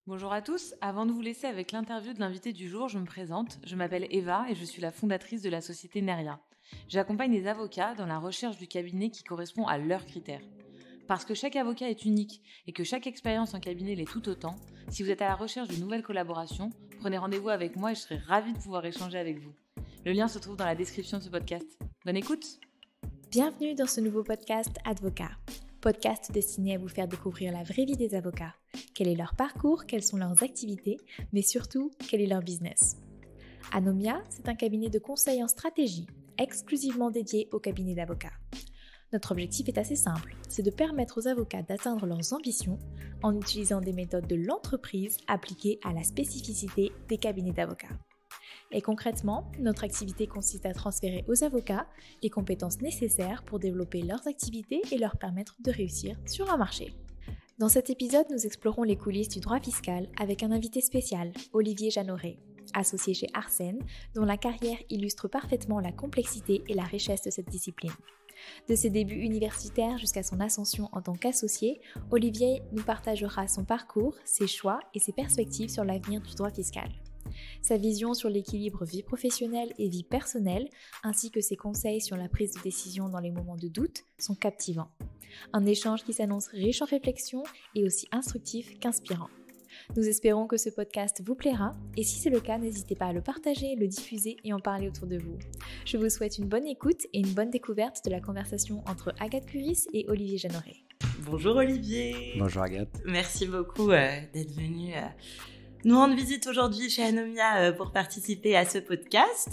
Bonjour à tous, avant de vous laisser avec l'interview de l'invité du jour, je me présente, je m'appelle Eva et je suis la fondatrice de la société Neria. J'accompagne les avocats dans la recherche du cabinet qui correspond à leurs critères. Parce que chaque avocat est unique et que chaque expérience en cabinet l'est tout autant, si vous êtes à la recherche de nouvelles collaborations, prenez rendez-vous avec moi et je serai ravie de pouvoir échanger avec vous. Le lien se trouve dans la description de ce podcast. Bonne écoute! Bienvenue dans ce nouveau podcast Advocat. Podcast destiné à vous faire découvrir la vraie vie des avocats. Quel est leur parcours, quelles sont leurs activités, mais surtout, quel est leur business. Anomia, c'est un cabinet de conseil en stratégie, exclusivement dédié aux cabinets d'avocats. Notre objectif est assez simple, c'est de permettre aux avocats d'atteindre leurs ambitions en utilisant des méthodes de l'entreprise appliquées à la spécificité des cabinets d'avocats. Et concrètement, notre activité consiste à transférer aux avocats les compétences nécessaires pour développer leurs activités et leur permettre de réussir sur un marché. Dans cet épisode, nous explorons les coulisses du droit fiscal avec un invité spécial, Olivier Jeanneret, associé chez Arsène, dont la carrière illustre parfaitement la complexité et la richesse de cette discipline. De ses débuts universitaires jusqu'à son ascension en tant qu'associé, Olivier nous partagera son parcours, ses choix et ses perspectives sur l'avenir du droit fiscal. Sa vision sur l'équilibre vie professionnelle et vie personnelle, ainsi que ses conseils sur la prise de décision dans les moments de doute, sont captivants. Un échange qui s'annonce riche en réflexions et aussi instructif qu'inspirant. Nous espérons que ce podcast vous plaira et si c'est le cas, n'hésitez pas à le partager, le diffuser et en parler autour de vous. Je vous souhaite une bonne écoute et une bonne découverte de la conversation entre Agathe Curis et Olivier Jeanneret. Bonjour Olivier. Bonjour Agathe. Merci beaucoup d'être venu nous rendre visite aujourd'hui chez Anomia pour participer à ce podcast.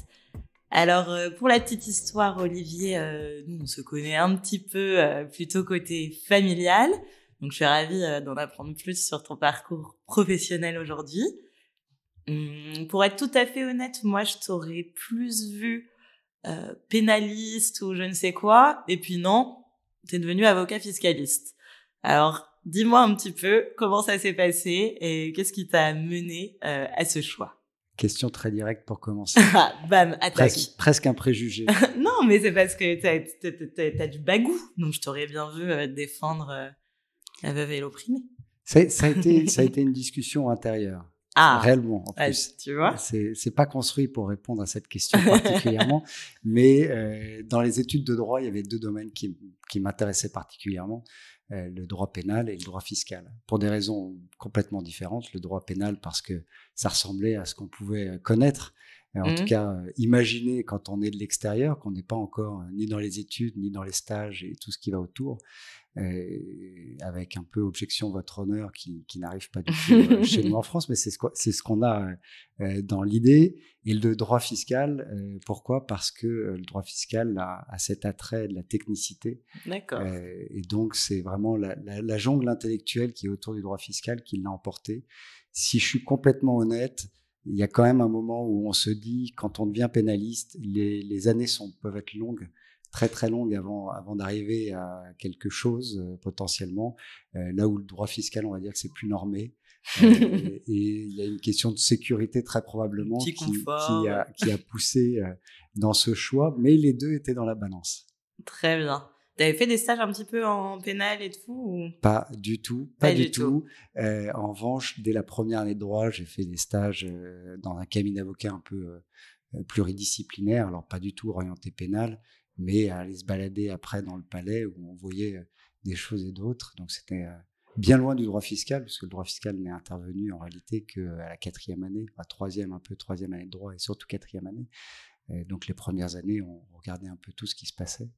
Alors, pour la petite histoire, Olivier, nous, on se connaît un petit peu plutôt côté familial. Donc, je suis ravie d'en apprendre plus sur ton parcours professionnel aujourd'hui. Pour être tout à fait honnête, moi, je t'aurais plus vu pénaliste ou je ne sais quoi. Et puis non, t'es devenu avocat fiscaliste. Alors, dis-moi un petit peu comment ça s'est passé et qu'est-ce qui t'a mené à ce choix. Question très directe pour commencer. Bam, attaque. Presque un préjugé. Non, mais c'est parce que t'as du bagou. Donc, je t'aurais bien vu défendre la veuve et l'opprimée. Ça a été une discussion intérieure. Ah, réellement, en plus. tu vois. C'est pas construit pour répondre à cette question particulièrement, mais dans les études de droit, il y avait deux domaines qui m'intéressaient particulièrement. Le droit pénal et le droit fiscal. Pour des raisons complètement différentes. Le droit pénal parce que ça ressemblait à ce qu'on pouvait connaître, en tout cas imaginer quand on est de l'extérieur, qu'on n'est pas encore ni dans les études, ni dans les stages et tout ce qui va autour, avec un peu objection votre honneur qui n'arrive pas du tout chez nous en France, mais c'est ce qu'on a dans l'idée. Et le droit fiscal, pourquoi ? Parce que le droit fiscal a cet attrait de la technicité. D'accord. Et donc, c'est vraiment la jungle intellectuelle qui est autour du droit fiscal qui l'a emporté. Si je suis complètement honnête, il y a quand même un moment où on se dit, quand on devient pénaliste, les années peuvent être longues, très très longues avant d'arriver à quelque chose potentiellement. Là où le droit fiscal, on va dire que c'est plus normé. Et il y a une question de sécurité très probablement qui a poussé dans ce choix, mais les deux étaient dans la balance. Très bien. T'avais fait des stages un petit peu en pénal et tout ou... Pas du tout, pas du tout. En revanche, dès la première année de droit, j'ai fait des stages dans un cabinet d'avocats un peu pluridisciplinaire, alors pas du tout orienté pénal, mais à aller se balader après dans le palais où on voyait des choses et d'autres. Donc c'était bien loin du droit fiscal, parce que le droit fiscal n'est intervenu en réalité qu'à la quatrième année, troisième année de droit et surtout quatrième année. Donc les premières années, on regardait un peu tout ce qui se passait.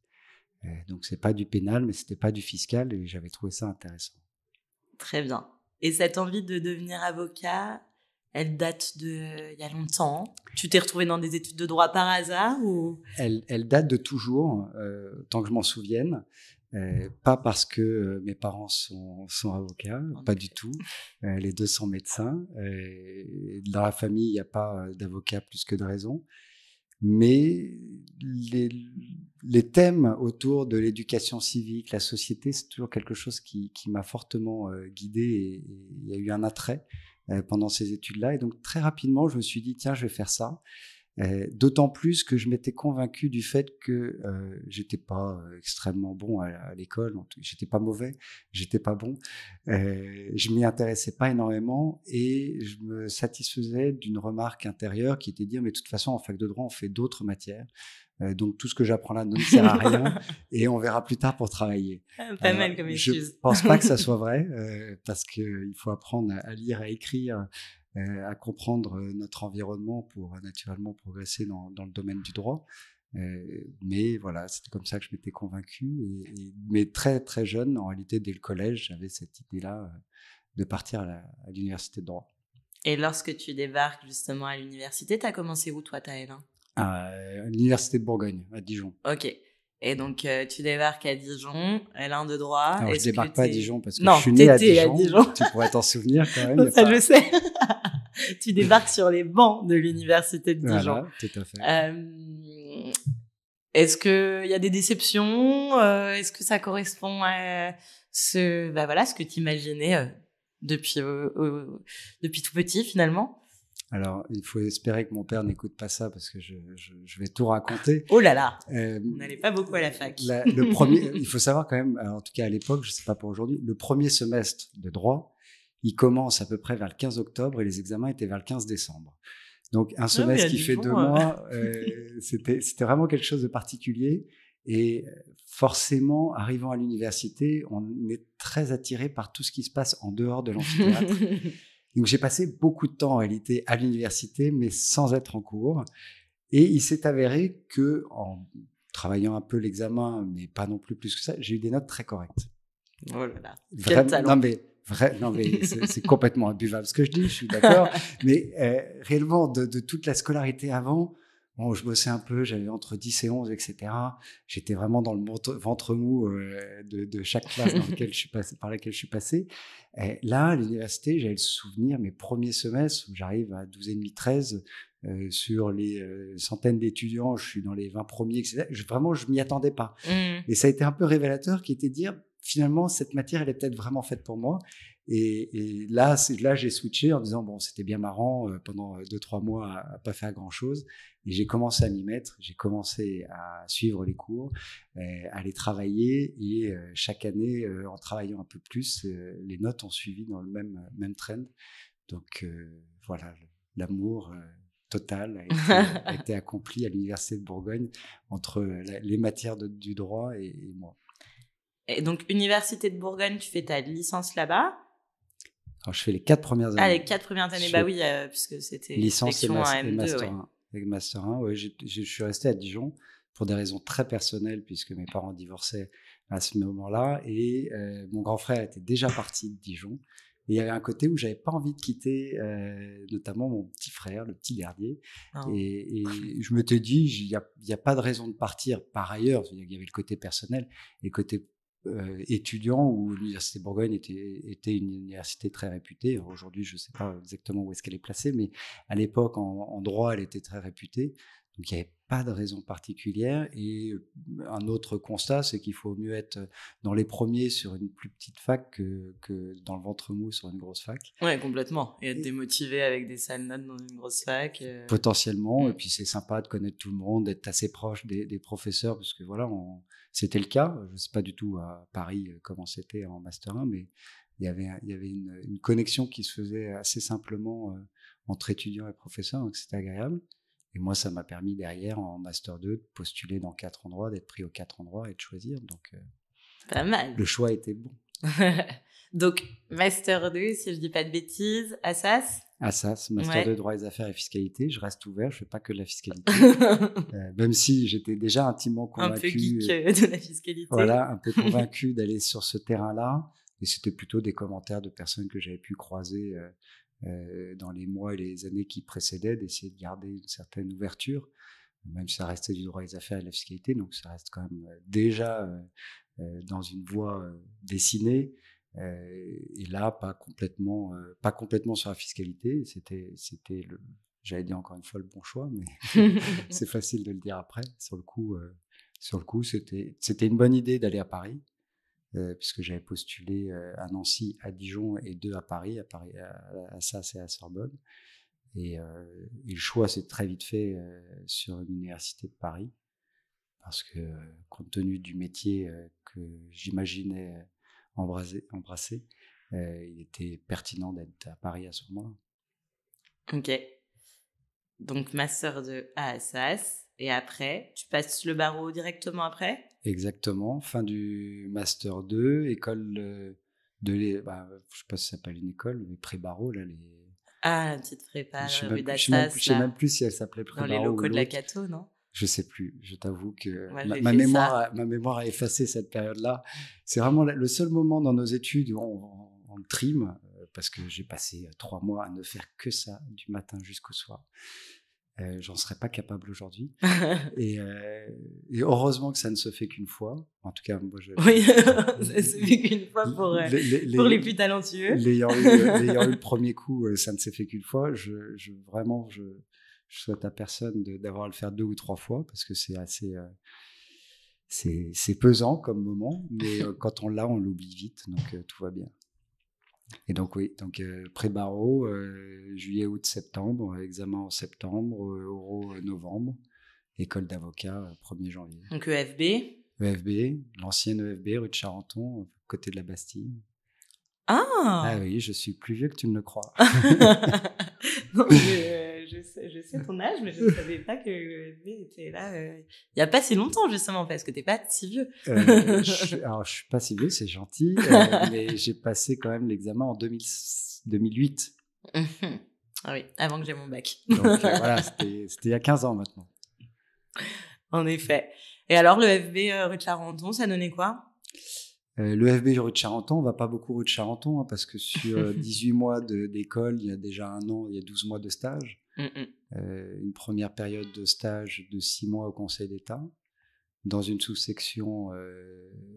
Donc c'est pas du pénal, mais c'était pas du fiscal, et j'avais trouvé ça intéressant. Très bien. Et cette envie de devenir avocat, elle date de il y a longtemps. Tu t'es retrouvé dans des études de droit par hasard ou... Elle date de toujours, tant que je m'en souvienne. Pas parce que mes parents sont avocats, pas du tout. Les deux sont médecins. Dans la famille, il n'y a pas d'avocat plus que de raison. Mais les thèmes autour de l'éducation civique, la société, c'est toujours quelque chose qui m'a fortement guidé, et il y a eu un attrait pendant ces études-là. Et donc très rapidement, je me suis dit, tiens, je vais faire ça. D'autant plus que je m'étais convaincu du fait que j'étais pas extrêmement bon à l'école. J'étais pas mauvais, j'étais pas bon. Je m'y intéressais pas énormément et je me satisfaisais d'une remarque intérieure qui était de dire mais de toute façon en fac de droit on fait d'autres matières. Donc tout ce que j'apprends là ne sert à rien et on verra plus tard pour travailler. Pas mal comme excuse. Je pense pas que ça soit vrai parce qu'il faut apprendre à lire, à écrire, à comprendre notre environnement pour naturellement progresser dans le domaine du droit. Mais voilà, c'était comme ça que je m'étais convaincu. Mais très très jeune, en réalité, dès le collège, j'avais cette idée-là de partir à l'université de droit. Et lorsque tu débarques justement à l'université, tu as commencé où toi, ta L1 ? À l'université de Bourgogne, à Dijon. Ok. Et donc, tu débarques à Dijon, L1 de droit. Alors, je débarque pas à Dijon parce que non, je suis né à Dijon. Tu pourrais t'en souvenir quand même. Ça, je sais. Tu débarques sur les bancs de l'université de Dijon. Voilà, tout à fait. Est-ce qu'il y a des déceptions ? Est-ce que ça correspond à ce que tu imaginais depuis tout petit, finalement ? Alors, il faut espérer que mon père n'écoute pas ça parce que je vais tout raconter. Oh là là, on n'allait pas beaucoup à la fac. Le premier, il faut savoir quand même, en tout cas à l'époque, je ne sais pas pour aujourd'hui, le premier semestre de droit, il commence à peu près vers le 15 octobre et les examens étaient vers le 15 décembre. Donc, un semestre qui fait 2 mois, c'était vraiment quelque chose de particulier. Et forcément, arrivant à l'université, on est très attiré par tout ce qui se passe en dehors de l'amphithéâtre. Donc, j'ai passé beaucoup de temps en réalité à l'université, mais sans être en cours. Et il s'est avéré que, en travaillant un peu l'examen, mais pas non plus que ça, j'ai eu des notes très correctes. Oh là là, quel talent. Non mais c'est complètement imbuvable ce que je dis, je suis d'accord. Mais réellement, de toute la scolarité avant, bon, je bossais un peu, j'avais entre 10 et 11, etc. J'étais vraiment dans le ventre mou de chaque classe par laquelle je suis passé. Et là, à l'université, j'avais le souvenir, mes premiers semestres, où j'arrive à 12,5, 13, sur les centaines d'étudiants, je suis dans les 20 premiers, etc. Vraiment, je m'y attendais pas. Et ça a été un peu révélateur, qui était de dire, finalement, cette matière, elle est peut-être vraiment faite pour moi. Et là, j'ai switché en disant, bon, c'était bien marrant, pendant 2-3 mois à pas faire grand-chose. Et j'ai commencé à m'y mettre, j'ai commencé à suivre les cours, à les travailler. Et chaque année, en travaillant un peu plus, les notes ont suivi dans le même trend. Donc voilà, l'amour total a été accompli à l'université de Bourgogne entre les matières du droit et moi. Et donc, université de Bourgogne, tu fais ta licence là-bas ? Alors, je fais les 4 premières années. Ah, les 4 premières années, bah oui, puisque c'était licence et Master 1. Ouais. Avec Master 1, ouais, je suis resté à Dijon pour des raisons très personnelles, puisque mes parents divorçaient à ce moment-là. Et mon grand frère était déjà parti de Dijon. Et il y avait un côté où j'avais pas envie de quitter, notamment mon petit frère, le petit dernier. Oh. Et je m'étais dit, il y a pas de raison de partir par ailleurs. Il y avait le côté personnel et le côté étudiant, où l'université de Bourgogne était une université très réputée. Aujourd'hui, je ne sais pas exactement où est-ce qu'elle est placée, mais à l'époque, en droit, elle était très réputée. Donc, il n'y avait pas de raison particulière. Et un autre constat, c'est qu'il faut mieux être dans les premiers sur une plus petite fac que dans le ventre mou sur une grosse fac. Ouais, complètement. Et être démotivé avec des sales notes dans une grosse fac. Potentiellement. Et puis, c'est sympa de connaître tout le monde, d'être assez proche des professeurs, parce que voilà, c'était le cas. Je ne sais pas du tout à Paris comment c'était en Master 1, mais il y avait une connexion qui se faisait assez simplement entre étudiants et professeurs, donc c'était agréable. Et moi, ça m'a permis derrière, en Master 2, de postuler dans 4 endroits, d'être pris aux 4 endroits et de choisir. Donc, pas mal. Le choix était bon. Donc, Master 2, si je ne dis pas de bêtises, Assas ? Assas, Master 2, droit des affaires et fiscalité. Je reste ouvert, je ne fais pas que de la fiscalité. Même si j'étais déjà intimement convaincu. Un peu geek de la fiscalité. Voilà, un peu convaincu d'aller sur ce terrain-là. Et c'était plutôt des commentaires de personnes que j'avais pu croiser dans les mois et les années qui précédaient, d'essayer de garder une certaine ouverture, même si ça restait du droit des affaires et de la fiscalité, donc ça reste quand même déjà dans une voie dessinée, et là pas complètement sur la fiscalité. C'était j'allais dire encore une fois le bon choix, mais c'est facile de le dire après. Sur le coup, c'était une bonne idée d'aller à Paris. Puisque j'avais postulé à Nancy, à Dijon et 2 à Paris, à Assas et à Sorbonne. Et le choix s'est très vite fait sur l'université de Paris, parce que compte tenu du métier que j'imaginais embrasser, il était pertinent d'être à Paris à ce moment-là. Ok. Donc, master de SAS. Et après, tu passes le barreau directement après? Exactement. Fin du master 2, école je sais pas si ça s'appelle une école, mais pré-barreau, là, Ah, la petite prépa, je rue sais d'Assas, là. même plus si elle s'appelait Dans les pré-barreau ou locaux de la l'autre. Cato, non? Je sais plus. Je t'avoue que Moi, j'ai fait ça. ma mémoire a effacé cette période-là. C'est vraiment le seul moment dans nos études où on trime, parce que j'ai passé 3 mois à ne faire que ça, du matin jusqu'au soir. J'en serais pas capable aujourd'hui. Et heureusement que ça ne se fait qu'une fois. En tout cas, moi, Oui, ça se fait qu'une fois pour les plus talentueux. L'ayant eu le premier coup, ça ne s'est fait qu'une fois. Vraiment, je souhaite à personne d'avoir à le faire 2 ou 3 fois, parce que c'est assez, c'est pesant comme moment, mais quand on l'a, on l'oublie vite, donc tout va bien. Et donc oui, pré-barreau, juillet, août, septembre, examen en septembre, oraux novembre, école d'avocat 1er janvier. Donc EFB. EFB, l'ancienne EFB, rue de Charenton, côté de la Bastille. Ah oui, je suis plus vieux que tu ne le crois. Non, je sais ton âge, mais je ne savais pas que l'EFB était là. Il n'y a pas si longtemps, justement, parce que tu n'es pas si vieux. Alors, je suis pas si vieux, c'est gentil, mais j'ai passé quand même l'examen en 2008. Ah oui, avant que j'ai mon bac. Donc voilà, c'était il y a 15 ans maintenant. En effet. Et alors, l'EFB rue de Charenton, ça donnait quoi? L'EFB rue de Charenton, on va pas beaucoup rue de Charenton, parce que sur 18 mois d'école, il y a déjà 1 an, il y a 12 mois de stage. Une première période de stage de 6 mois au Conseil d'État, dans une sous-section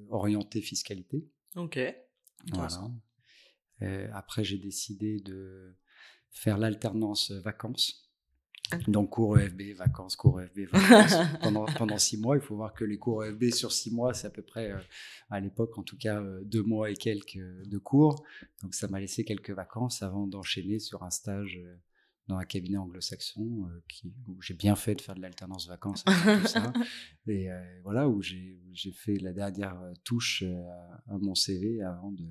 orientée fiscalité. Ok. Voilà. Après, j'ai décidé de faire l'alternance vacances. Donc, cours EFB, vacances, cours EFB, vacances. pendant 6 mois. Il faut voir que les cours EFB sur 6 mois, c'est à peu près, à l'époque en tout cas, 2 mois et quelques de cours. Donc, ça m'a laissé quelques vacances avant d'enchaîner sur un stage dans un cabinet anglo-saxon où j'ai bien fait de faire de l'alternance vacances avec tout ça. Et voilà, où j'ai fait la dernière touche à mon CV avant de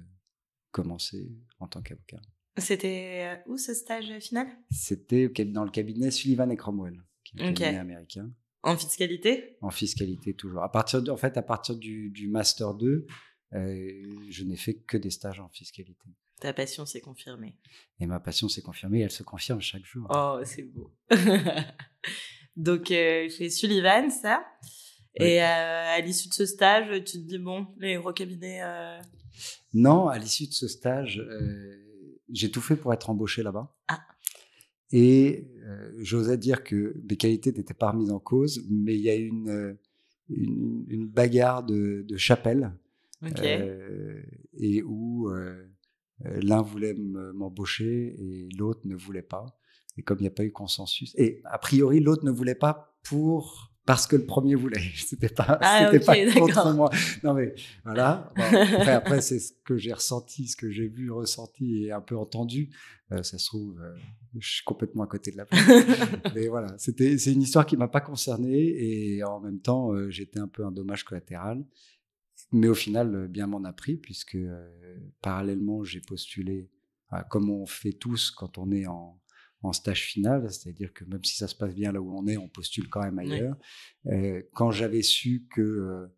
commencer en tant qu'avocat. C'était où ce stage final? C'était dans le cabinet Sullivan & Cromwell, qui est un cabinet américain. En fiscalité? En fiscalité, toujours. À partir du Master 2, je n'ai fait que des stages en fiscalité. Ta passion s'est confirmée. Et ma passion s'est confirmée, elle se confirme chaque jour. Oh, c'est beau. Donc, chez Sullivan, ça. Oui. Et à l'issue de ce stage, tu te dis, bon, les gros cabinets... Non, à l'issue de ce stage... j'ai tout fait pour être embauché là-bas. Ah. Et j'osais dire que mes qualités n'étaient pas remises en cause, mais il y a eu une bagarre de chapelle. Et où l'un voulait m'embaucher et l'autre ne voulait pas. Et comme il n'y a pas eu consensus, et a priori l'autre ne voulait pas parce que le premier voulait. C'était pas contre moi. Non mais voilà. Bon, après c'est ce que j'ai ressenti, ce que j'ai vu, ressenti et un peu entendu. Ça se trouve, je suis complètement à côté de la plaque. Mais voilà, c'est une histoire qui m'a pas concerné et en même temps j'étais un peu un dommage collatéral. Mais au final, bien m'en a pris puisque parallèlement j'ai postulé, comme on fait tous quand on est en stage final, c'est-à-dire que même si ça se passe bien là où on postule quand même ailleurs. Oui. Quand j'avais su que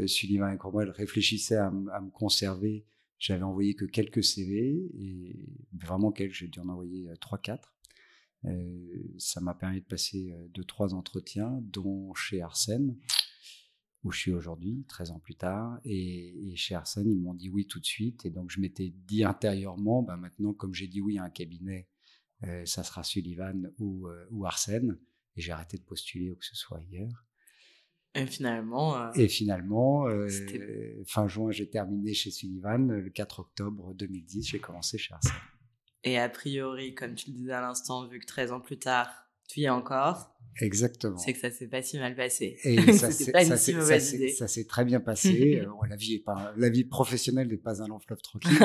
Sullivan & Cromwell réfléchissait à me conserver, j'avais envoyé que quelques CV, et vraiment j'ai dû en envoyer 3-4. Ça m'a permis de passer 2-3 entretiens, dont chez Arsène, où je suis aujourd'hui, 13 ans plus tard. Et chez Arsène, ils m'ont dit oui tout de suite. Et donc, je m'étais dit intérieurement, maintenant, comme j'ai dit oui à un cabinet, ça sera Sullivan ou Arsène, et j'ai arrêté de postuler où que ce soit ailleurs. Et finalement, fin juin, j'ai terminé chez Sullivan. Le 4 octobre 2010, j'ai commencé chez Arsène. Et a priori, comme tu le disais à l'instant, vu que 13 ans plus tard, tu y es encore. Exactement. C'est que ça s'est pas si mal passé. Et C'était pas une si mauvaise idée. Ça s'est très bien passé. La vie professionnelle n'est pas un long fleuve tranquille.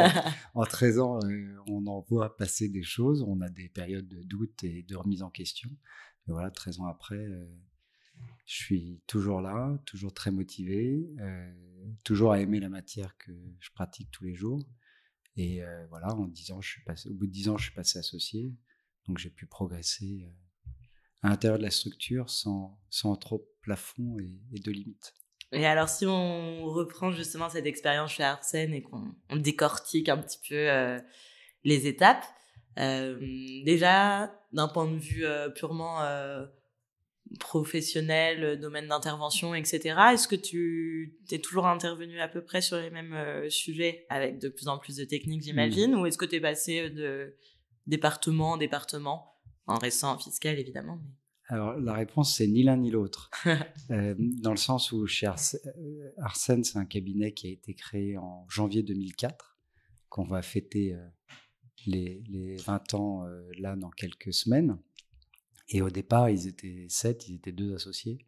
En 13 ans, on en voit passer des choses. On a des périodes de doute et de remise en question. Et voilà, 13 ans après, je suis toujours là, toujours très motivé, toujours à aimer la matière que je pratique tous les jours. Et voilà, au bout de 10 ans, je suis passé associé. Donc, j'ai pu progresser à l'intérieur de la structure sans trop de plafond et de limites. Et alors, si on reprend justement cette expérience chez Arsène et qu'on décortique un petit peu les étapes, déjà, d'un point de vue purement professionnel, domaine d'intervention, etc., est-ce que tu es toujours intervenu à peu près sur les mêmes sujets avec de plus en plus de techniques, j'imagine, ou est-ce que tu es passé de département en département, en restant en fiscal, évidemment? Alors, la réponse, c'est ni l'un ni l'autre. Dans le sens où chez Arsène, c'est un cabinet qui a été créé en janvier 2004, qu'on va fêter les 20 ans là dans quelques semaines. Et au départ, ils étaient 7, ils étaient 2 associés.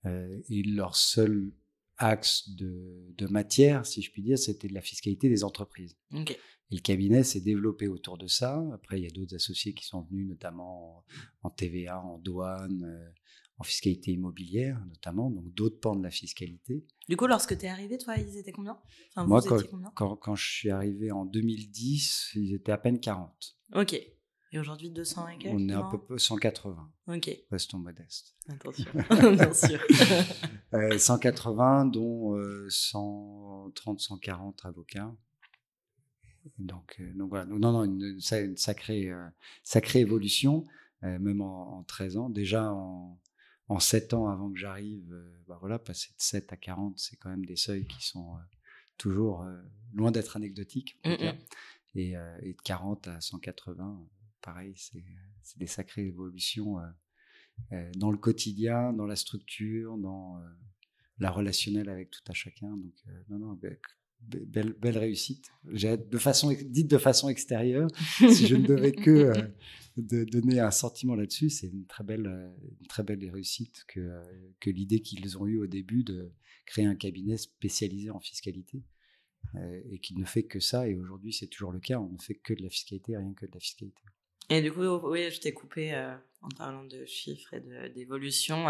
Et leur seul axe de matière, si je puis dire, c'était de la fiscalité des entreprises. Okay. Et le cabinet s'est développé autour de ça. Après, il y a d'autres associés qui sont venus, notamment en TVA, en douane, en fiscalité immobilière, notamment, donc d'autres pans de la fiscalité. Du coup, lorsque tu es arrivé, toi, ils étaient combien? Enfin, moi, vous étiez combien? Quand je suis arrivé en 2010, ils étaient à peine 40. Ok. Et aujourd'hui, 200 et quelques? On est à peu près 180. Ok. Restons modestes. Attention, bien sûr. 180, dont 130, 140 avocats. Donc voilà. Non, une sacrée évolution, même en 13 ans. Déjà en 7 ans avant que j'arrive, voilà, passer de 7 à 40, c'est quand même des seuils qui sont toujours loin d'être anecdotiques. Et de 40 à 180, pareil, c'est des sacrées évolutions dans le quotidien, dans la structure, dans la relationnelle avec tout à chacun. Donc, belle réussite. Dite de façon extérieure, si je ne devais que de donner un sentiment là-dessus, c'est une très belle réussite que l'idée qu'ils ont eue au début de créer un cabinet spécialisé en fiscalité et qui ne fait que ça. Et aujourd'hui, c'est toujours le cas. On ne fait que de la fiscalité, rien que de la fiscalité. Et du coup, oui, je t'ai coupé en parlant de chiffres et d'évolution.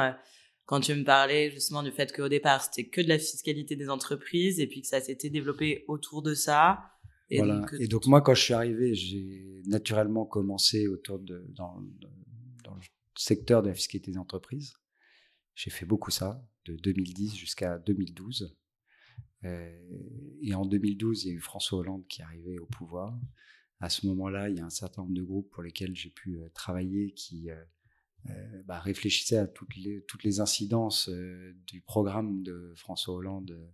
Quand tu me parlais justement du fait qu'au départ, c'était que de la fiscalité des entreprises et puis que ça s'était développé autour de ça. Et voilà. Donc moi, quand je suis arrivé, j'ai naturellement commencé dans le secteur de la fiscalité des entreprises. J'ai fait beaucoup ça, de 2010 jusqu'à 2012. Et en 2012, il y a eu François Hollande qui est arrivé au pouvoir. À ce moment-là, il y a un certain nombre de groupes pour lesquels j'ai pu travailler qui réfléchissaient à toutes les incidences du programme de François Hollande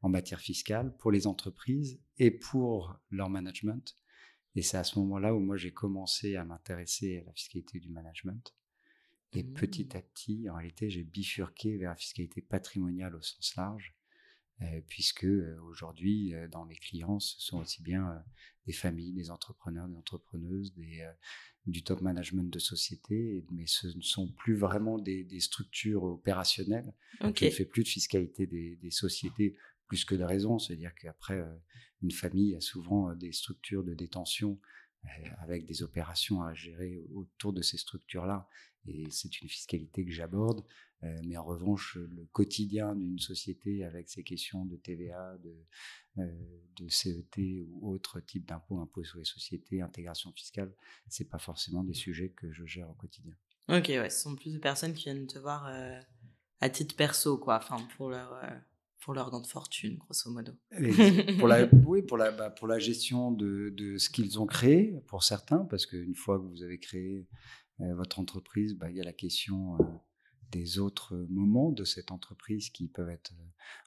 en matière fiscale pour les entreprises et pour leur management. Et c'est à ce moment-là où moi j'ai commencé à m'intéresser à la fiscalité du management. Et petit à petit, en réalité, j'ai bifurqué vers la fiscalité patrimoniale au sens large. Puisque aujourd'hui, dans mes clients, ce sont aussi bien des familles, des entrepreneurs, des entrepreneuses, du top management de société, mais ce ne sont plus vraiment des structures opérationnelles. Je ne fais plus de fiscalité des sociétés plus que de raison. C'est-à-dire qu'après, une famille a souvent des structures de détention avec des opérations à gérer autour de ces structures-là. Et c'est une fiscalité que j'aborde. Mais en revanche, le quotidien d'une société avec ces questions de TVA, de CET ou autres types d'impôts, impôts sur les sociétés, intégration fiscale, c'est pas forcément des sujets que je gère au quotidien. Ok, ouais, ce sont plus de personnes qui viennent te voir à titre perso, quoi, enfin pour leur grande fortune, grosso modo. Pour la gestion de ce qu'ils ont créé, pour certains, parce qu'une fois que vous avez créé votre entreprise, il y a la question des autres moments de cette entreprise qui peuvent être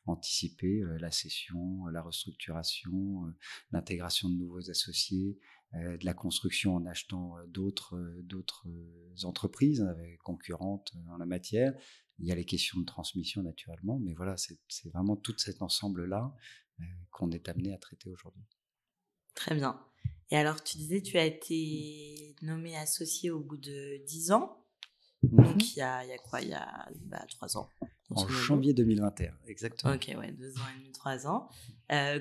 anticipés, la cession, la restructuration, l'intégration de nouveaux associés, de la construction en achetant d'autres entreprises concurrentes en la matière. Il y a les questions de transmission naturellement, mais voilà, c'est vraiment tout cet ensemble-là qu'on est amené à traiter aujourd'hui. Très bien. Et alors, tu disais, tu as été nommé associé au bout de 10 ans. Donc, il y a quoi? Il y a 3 ans. En janvier 2021, exactement. Ok, ouais, 2 ans et demi, 3 ans.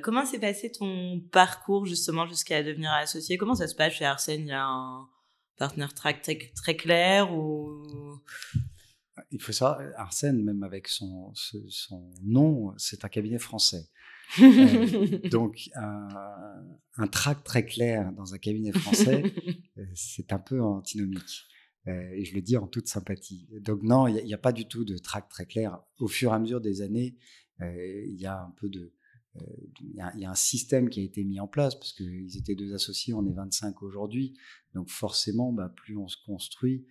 Comment s'est passé ton parcours, justement, jusqu'à devenir associé? Comment ça se passe chez Arsène? Il y a un partenaire très, très clair ou... Il faut savoir, Arsène, même avec son nom, c'est un cabinet français. Donc, un track très clair dans un cabinet français, c'est un peu antinomique. Et je le dis en toute sympathie. Donc non, il n'y a pas du tout de track très clair. Au fur et à mesure des années, il y a un peu de... il y a un système qui a été mis en place, parce qu'ils étaient 2 associés, on est 25 aujourd'hui. Donc forcément, plus on se construit,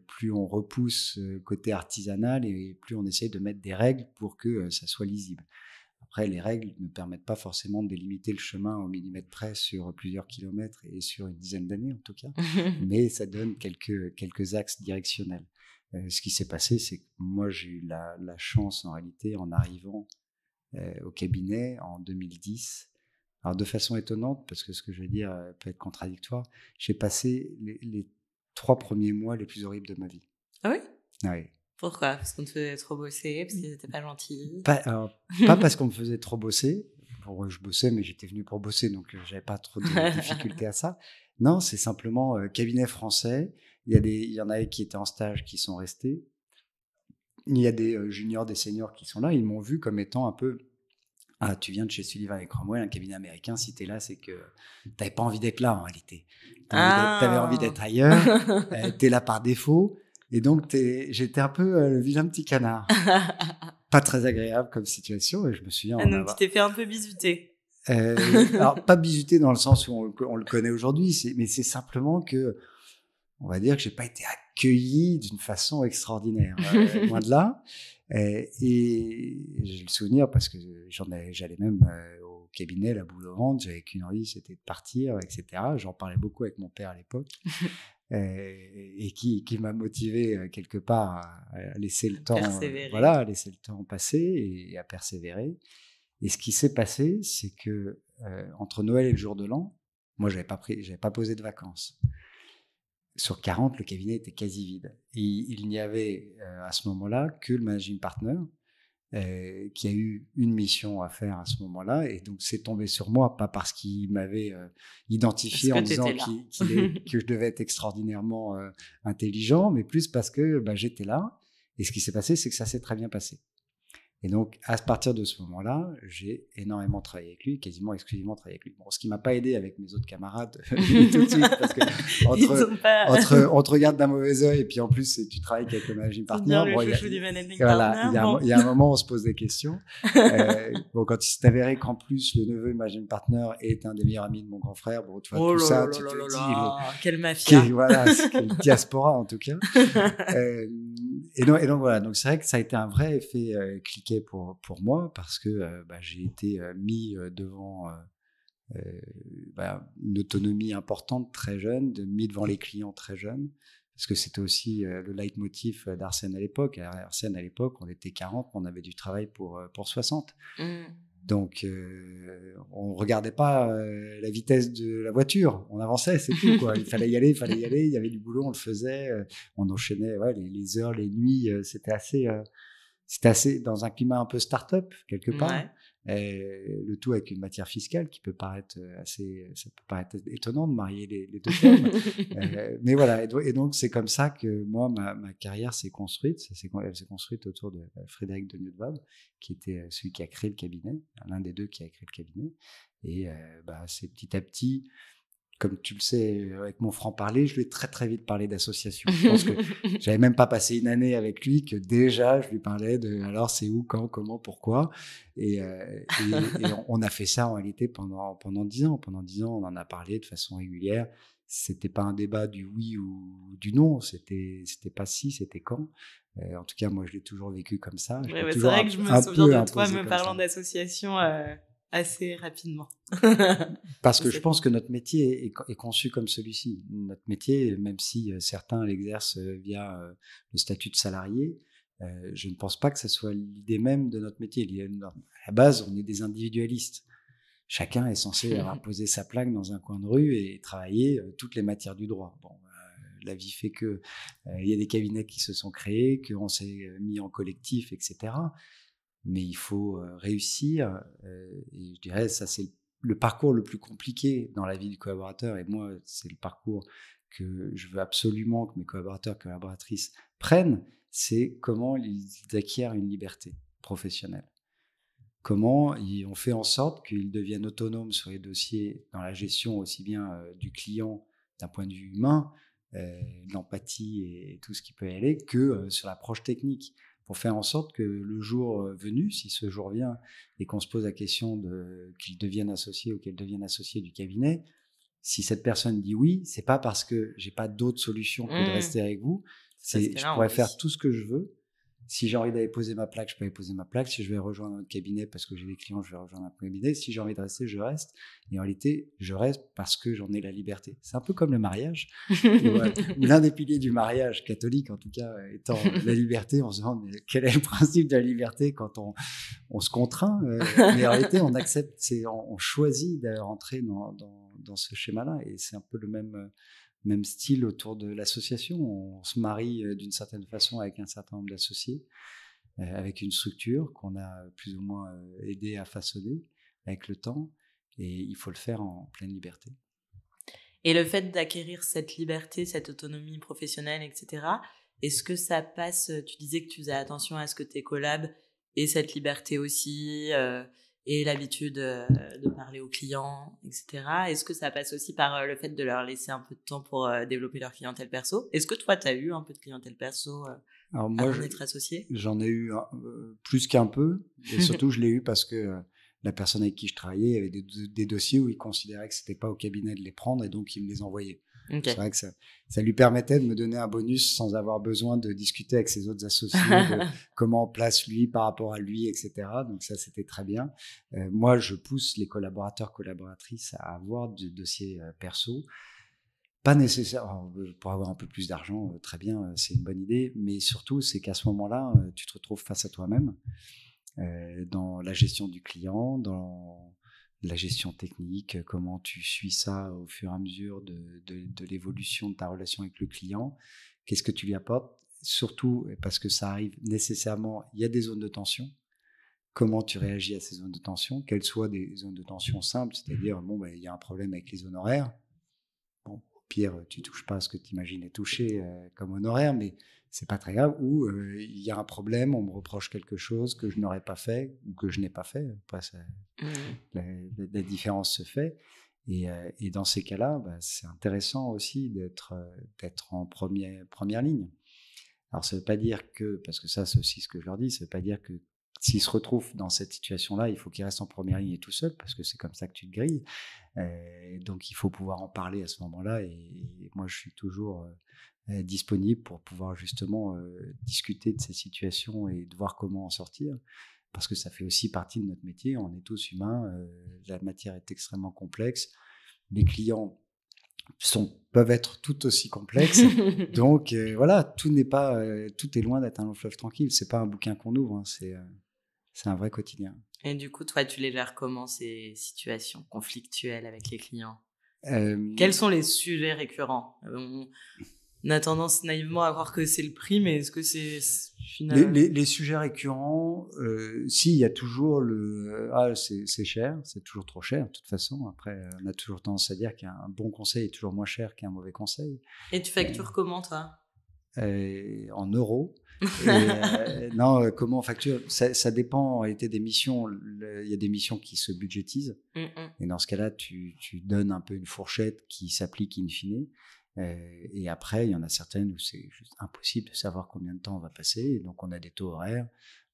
plus on repousse côté artisanal et plus on essaye de mettre des règles pour que ça soit lisible. Après, les règles ne permettent pas forcément de délimiter le chemin au millimètre près sur plusieurs kilomètres et sur une dizaine d'années en tout cas, mais ça donne quelques axes directionnels. Ce qui s'est passé, c'est que moi j'ai eu la chance en réalité en arrivant au cabinet en 2010. Alors de façon étonnante, parce que ce que je vais dire peut être contradictoire, j'ai passé les 3 premiers mois les plus horribles de ma vie. Ah oui? Oui. Pourquoi? Parce qu'on te faisait trop bosser, parce qu'ils n'étaient pas gentils? Pas parce qu'on me faisait trop bosser. Bon, je bossais, mais j'étais venu pour bosser, donc j'avais pas trop de difficultés à ça. Non, c'est simplement cabinet français. Il y en a qui étaient en stage qui sont restés. Il y a des juniors, des seniors qui sont là. Ils m'ont vu comme étant un peu... Ah, tu viens de chez Sullivan et Cromwell, un cabinet américain. Si tu es là, c'est que tu n'avais pas envie d'être là en réalité. Tu avais envie d'être ailleurs. Tu es là par défaut. Et donc, j'étais un peu le vilain petit canard. Pas très agréable comme situation. Et je me souviens... donc, tu t'es fait un peu bisuter. Alors, pas bisuter dans le sens où on le connaît aujourd'hui, mais c'est simplement que, on va dire que j'ai pas été accueilli d'une façon extraordinaire. Loin de là. Et j'ai le souvenir, parce que j'allais même au cabinet, la boule au ventre, j'avais qu'une envie, c'était de partir, etc. J'en parlais beaucoup avec mon père à l'époque. Et qui m'a motivé quelque part à laisser le temps, à laisser le temps passer et à persévérer. Et ce qui s'est passé, c'est que entre Noël et le jour de l'an, moi j'avais pas posé de vacances. Sur 40, le cabinet était quasi vide. Et il n'y avait à ce moment-là que le managing partner qui a eu une mission à faire à ce moment-là. Et donc, c'est tombé sur moi, pas parce qu'il m'avait identifié en disant que je devais être extraordinairement intelligent, mais plus parce que j'étais là. Et ce qui s'est passé, c'est que ça s'est très bien passé. Et donc, à partir de ce moment-là, j'ai énormément travaillé avec lui, quasiment exclusivement travaillé avec lui. Bon, ce qui m'a pas aidé avec mes autres camarades tout de suite, parce que on te regarde d'un mauvais œil, et puis en plus, tu travailles avec le managing partner. Il y a un moment où on se pose des questions. Quand il s'est avéré qu'en plus, le neveu managing partner est un des meilleurs amis de mon grand frère, bon, tu vois, tout ça, tu te dis... Quelle mafia. Voilà, quelle diaspora, en tout cas. Et donc, voilà. Donc, c'est vrai que ça a été un vrai effet cliquet pour moi, parce que j'ai été mis devant une autonomie importante très jeune, mis devant les clients très jeunes, parce que c'était aussi le leitmotiv d'Arsène à l'époque. Arsène à l'époque, on était 40, on avait du travail pour 60. Donc, on regardait pas la vitesse de la voiture, on avançait, c'est tout, quoi. Il fallait y aller, il y avait du boulot, on le faisait, on enchaînait les heures, les nuits, c'était assez dans un climat un peu start-up, quelque part. Ouais. Le tout avec une matière fiscale qui peut paraître ça peut paraître étonnant de marier les deux termes. Mais voilà, et donc c'est comme ça que moi, ma carrière s'est construite. Elle s'est construite autour de Frédéric de Nieuwdam, qui était celui qui a créé le cabinet, l'un des deux qui a créé le cabinet. Et c'est petit à petit... Comme tu le sais, avec mon franc-parler, je lui ai très très vite parlé d'association. Je pense que j'avais même pas passé une année avec lui que déjà je lui parlais de alors c'est où, quand, comment, pourquoi. Et on a fait ça en réalité pendant 10 ans. Pendant 10 ans, on en a parlé de façon régulière. C'était pas un débat du oui ou du non. C'était pas si, c'était quand. En tout cas, moi, je l'ai toujours vécu comme ça. C'est vrai que je me souviens de toi me parlant d'association. Assez rapidement. Parce que je pense que notre métier est conçu comme celui-ci. Notre métier, même si certains l'exercent via le statut de salarié, je ne pense pas que ce soit l'idée même de notre métier. À la base, on est des individualistes. Chacun est censé avoir posé sa plaque dans un coin de rue et travailler toutes les matières du droit. Bon, la vie fait que il y a des cabinets qui se sont créés, qu'on s'est mis en collectif, etc. Mais il faut réussir. Et je dirais, ça c'est le parcours le plus compliqué dans la vie du collaborateur. Et moi, c'est le parcours que je veux absolument que mes collaborateurs, collaboratrices prennent. C'est comment ils acquièrent une liberté professionnelle. Comment on fait en sorte qu'ils deviennent autonomes sur les dossiers, dans la gestion aussi bien du client d'un point de vue humain, de l'empathie et tout ce qui peut y aller, que sur l'approche technique, pour faire en sorte que le jour venu, si ce jour vient et qu'on se pose la question qu'ils deviennent associés ou qu'elles deviennent associés du cabinet, si cette personne dit oui, c'est pas parce que j'ai pas d'autre solution que de rester avec vous. Je pourrais faire tout ce que je veux. Si j'ai envie d'aller poser ma plaque, je peux aller poser ma plaque. Si je vais rejoindre un cabinet parce que j'ai des clients, je vais rejoindre un cabinet. Si j'ai envie de rester, je reste. Et en réalité, je reste parce que j'en ai la liberté. C'est un peu comme le mariage. L'un des piliers du mariage catholique, en tout cas, étant la liberté. On se demande mais quel est le principe de la liberté quand on se contraint. Mais en réalité, on accepte, on choisit de rentrer dans ce schéma-là. Et c'est un peu le même style autour de l'association. On se marie d'une certaine façon avec un certain nombre d'associés, avec une structure qu'on a plus ou moins aidé à façonner avec le temps, et il faut le faire en pleine liberté. Et le fait d'acquérir cette liberté, cette autonomie professionnelle, etc., est-ce que ça passe, tu disais que tu faisais attention à ce que tes collabs aient cette liberté aussi, et l'habitude de parler aux clients, etc. Est-ce que ça passe aussi par le fait de leur laisser un peu de temps pour développer leur clientèle perso? Est-ce que toi, tu as eu un peu de clientèle perso Alors moi, avant d'être associé? J'en ai eu plus qu'un peu, et surtout je l'ai eu parce que la personne avec qui je travaillais avait des dossiers où il considérait que c'était pas au cabinet de les prendre et donc il me les envoyait. Okay. C'est vrai que ça lui permettait de me donner un bonus sans avoir besoin de discuter avec ses autres associés de comment on place lui par rapport à lui, etc. Donc ça, c'était très bien. Moi, je pousse les collaborateurs, collaboratrices à avoir des dossiers perso. Pas nécessaire, pour avoir un peu plus d'argent, très bien, c'est une bonne idée, mais surtout, c'est qu'à ce moment-là, tu te retrouves face à toi-même, dans la gestion du client, dans la gestion technique, comment tu suis ça au fur et à mesure de l'évolution de ta relation avec le client, qu'est-ce que tu lui apportes, surtout parce que ça arrive nécessairement, il y a des zones de tension, comment tu réagis à ces zones de tension, qu'elles soient des zones de tension simples, c'est-à-dire, il y a un problème avec les honoraires, bon, au pire, tu touches pas à ce que tu imagines toucher comme honoraire, mais c'est pas très grave, ou il y a un problème, on me reproche quelque chose que je n'aurais pas fait ou que je n'ai pas fait. Après, la différence se fait. Et dans ces cas-là, c'est intéressant aussi d'être en première ligne. Alors, ça ne veut pas dire que, parce que ça, c'est aussi ce que je leur dis, ça ne veut pas dire que s'ils se retrouvent dans cette situation-là, il faut qu'ils restent en première ligne et tout seul, parce que c'est comme ça que tu te grilles. Donc, il faut pouvoir en parler à ce moment-là. Et moi, je suis toujours disponible pour pouvoir justement discuter de ces situations et de voir comment en sortir, parce que ça fait aussi partie de notre métier. On est tous humains, la matière est extrêmement complexe, les clients peuvent être tout aussi complexes, donc voilà, tout est loin d'être un long fleuve tranquille, c'est pas un bouquin qu'on ouvre, hein, c'est un vrai quotidien. Et du coup, toi, tu les gères comment, ces situations conflictuelles avec les clients? Quels sont les sujets récurrents? On a tendance naïvement à croire que c'est le prix, mais est-ce que c'est finalement... Les sujets récurrents, si, il y a toujours c'est cher, c'est toujours trop cher de toute façon. Après, on a toujours tendance à dire qu'un bon conseil est toujours moins cher qu'un mauvais conseil. Et tu factures comment, toi? En euros. Non, comment on facture, ça dépend en réalité des missions. Il y a des missions qui se budgétisent, et dans ce cas-là, tu donnes un peu une fourchette qui s'applique in fine. Et après, il y en a certaines où c'est juste impossible de savoir combien de temps on va passer. Et donc, on a des taux horaires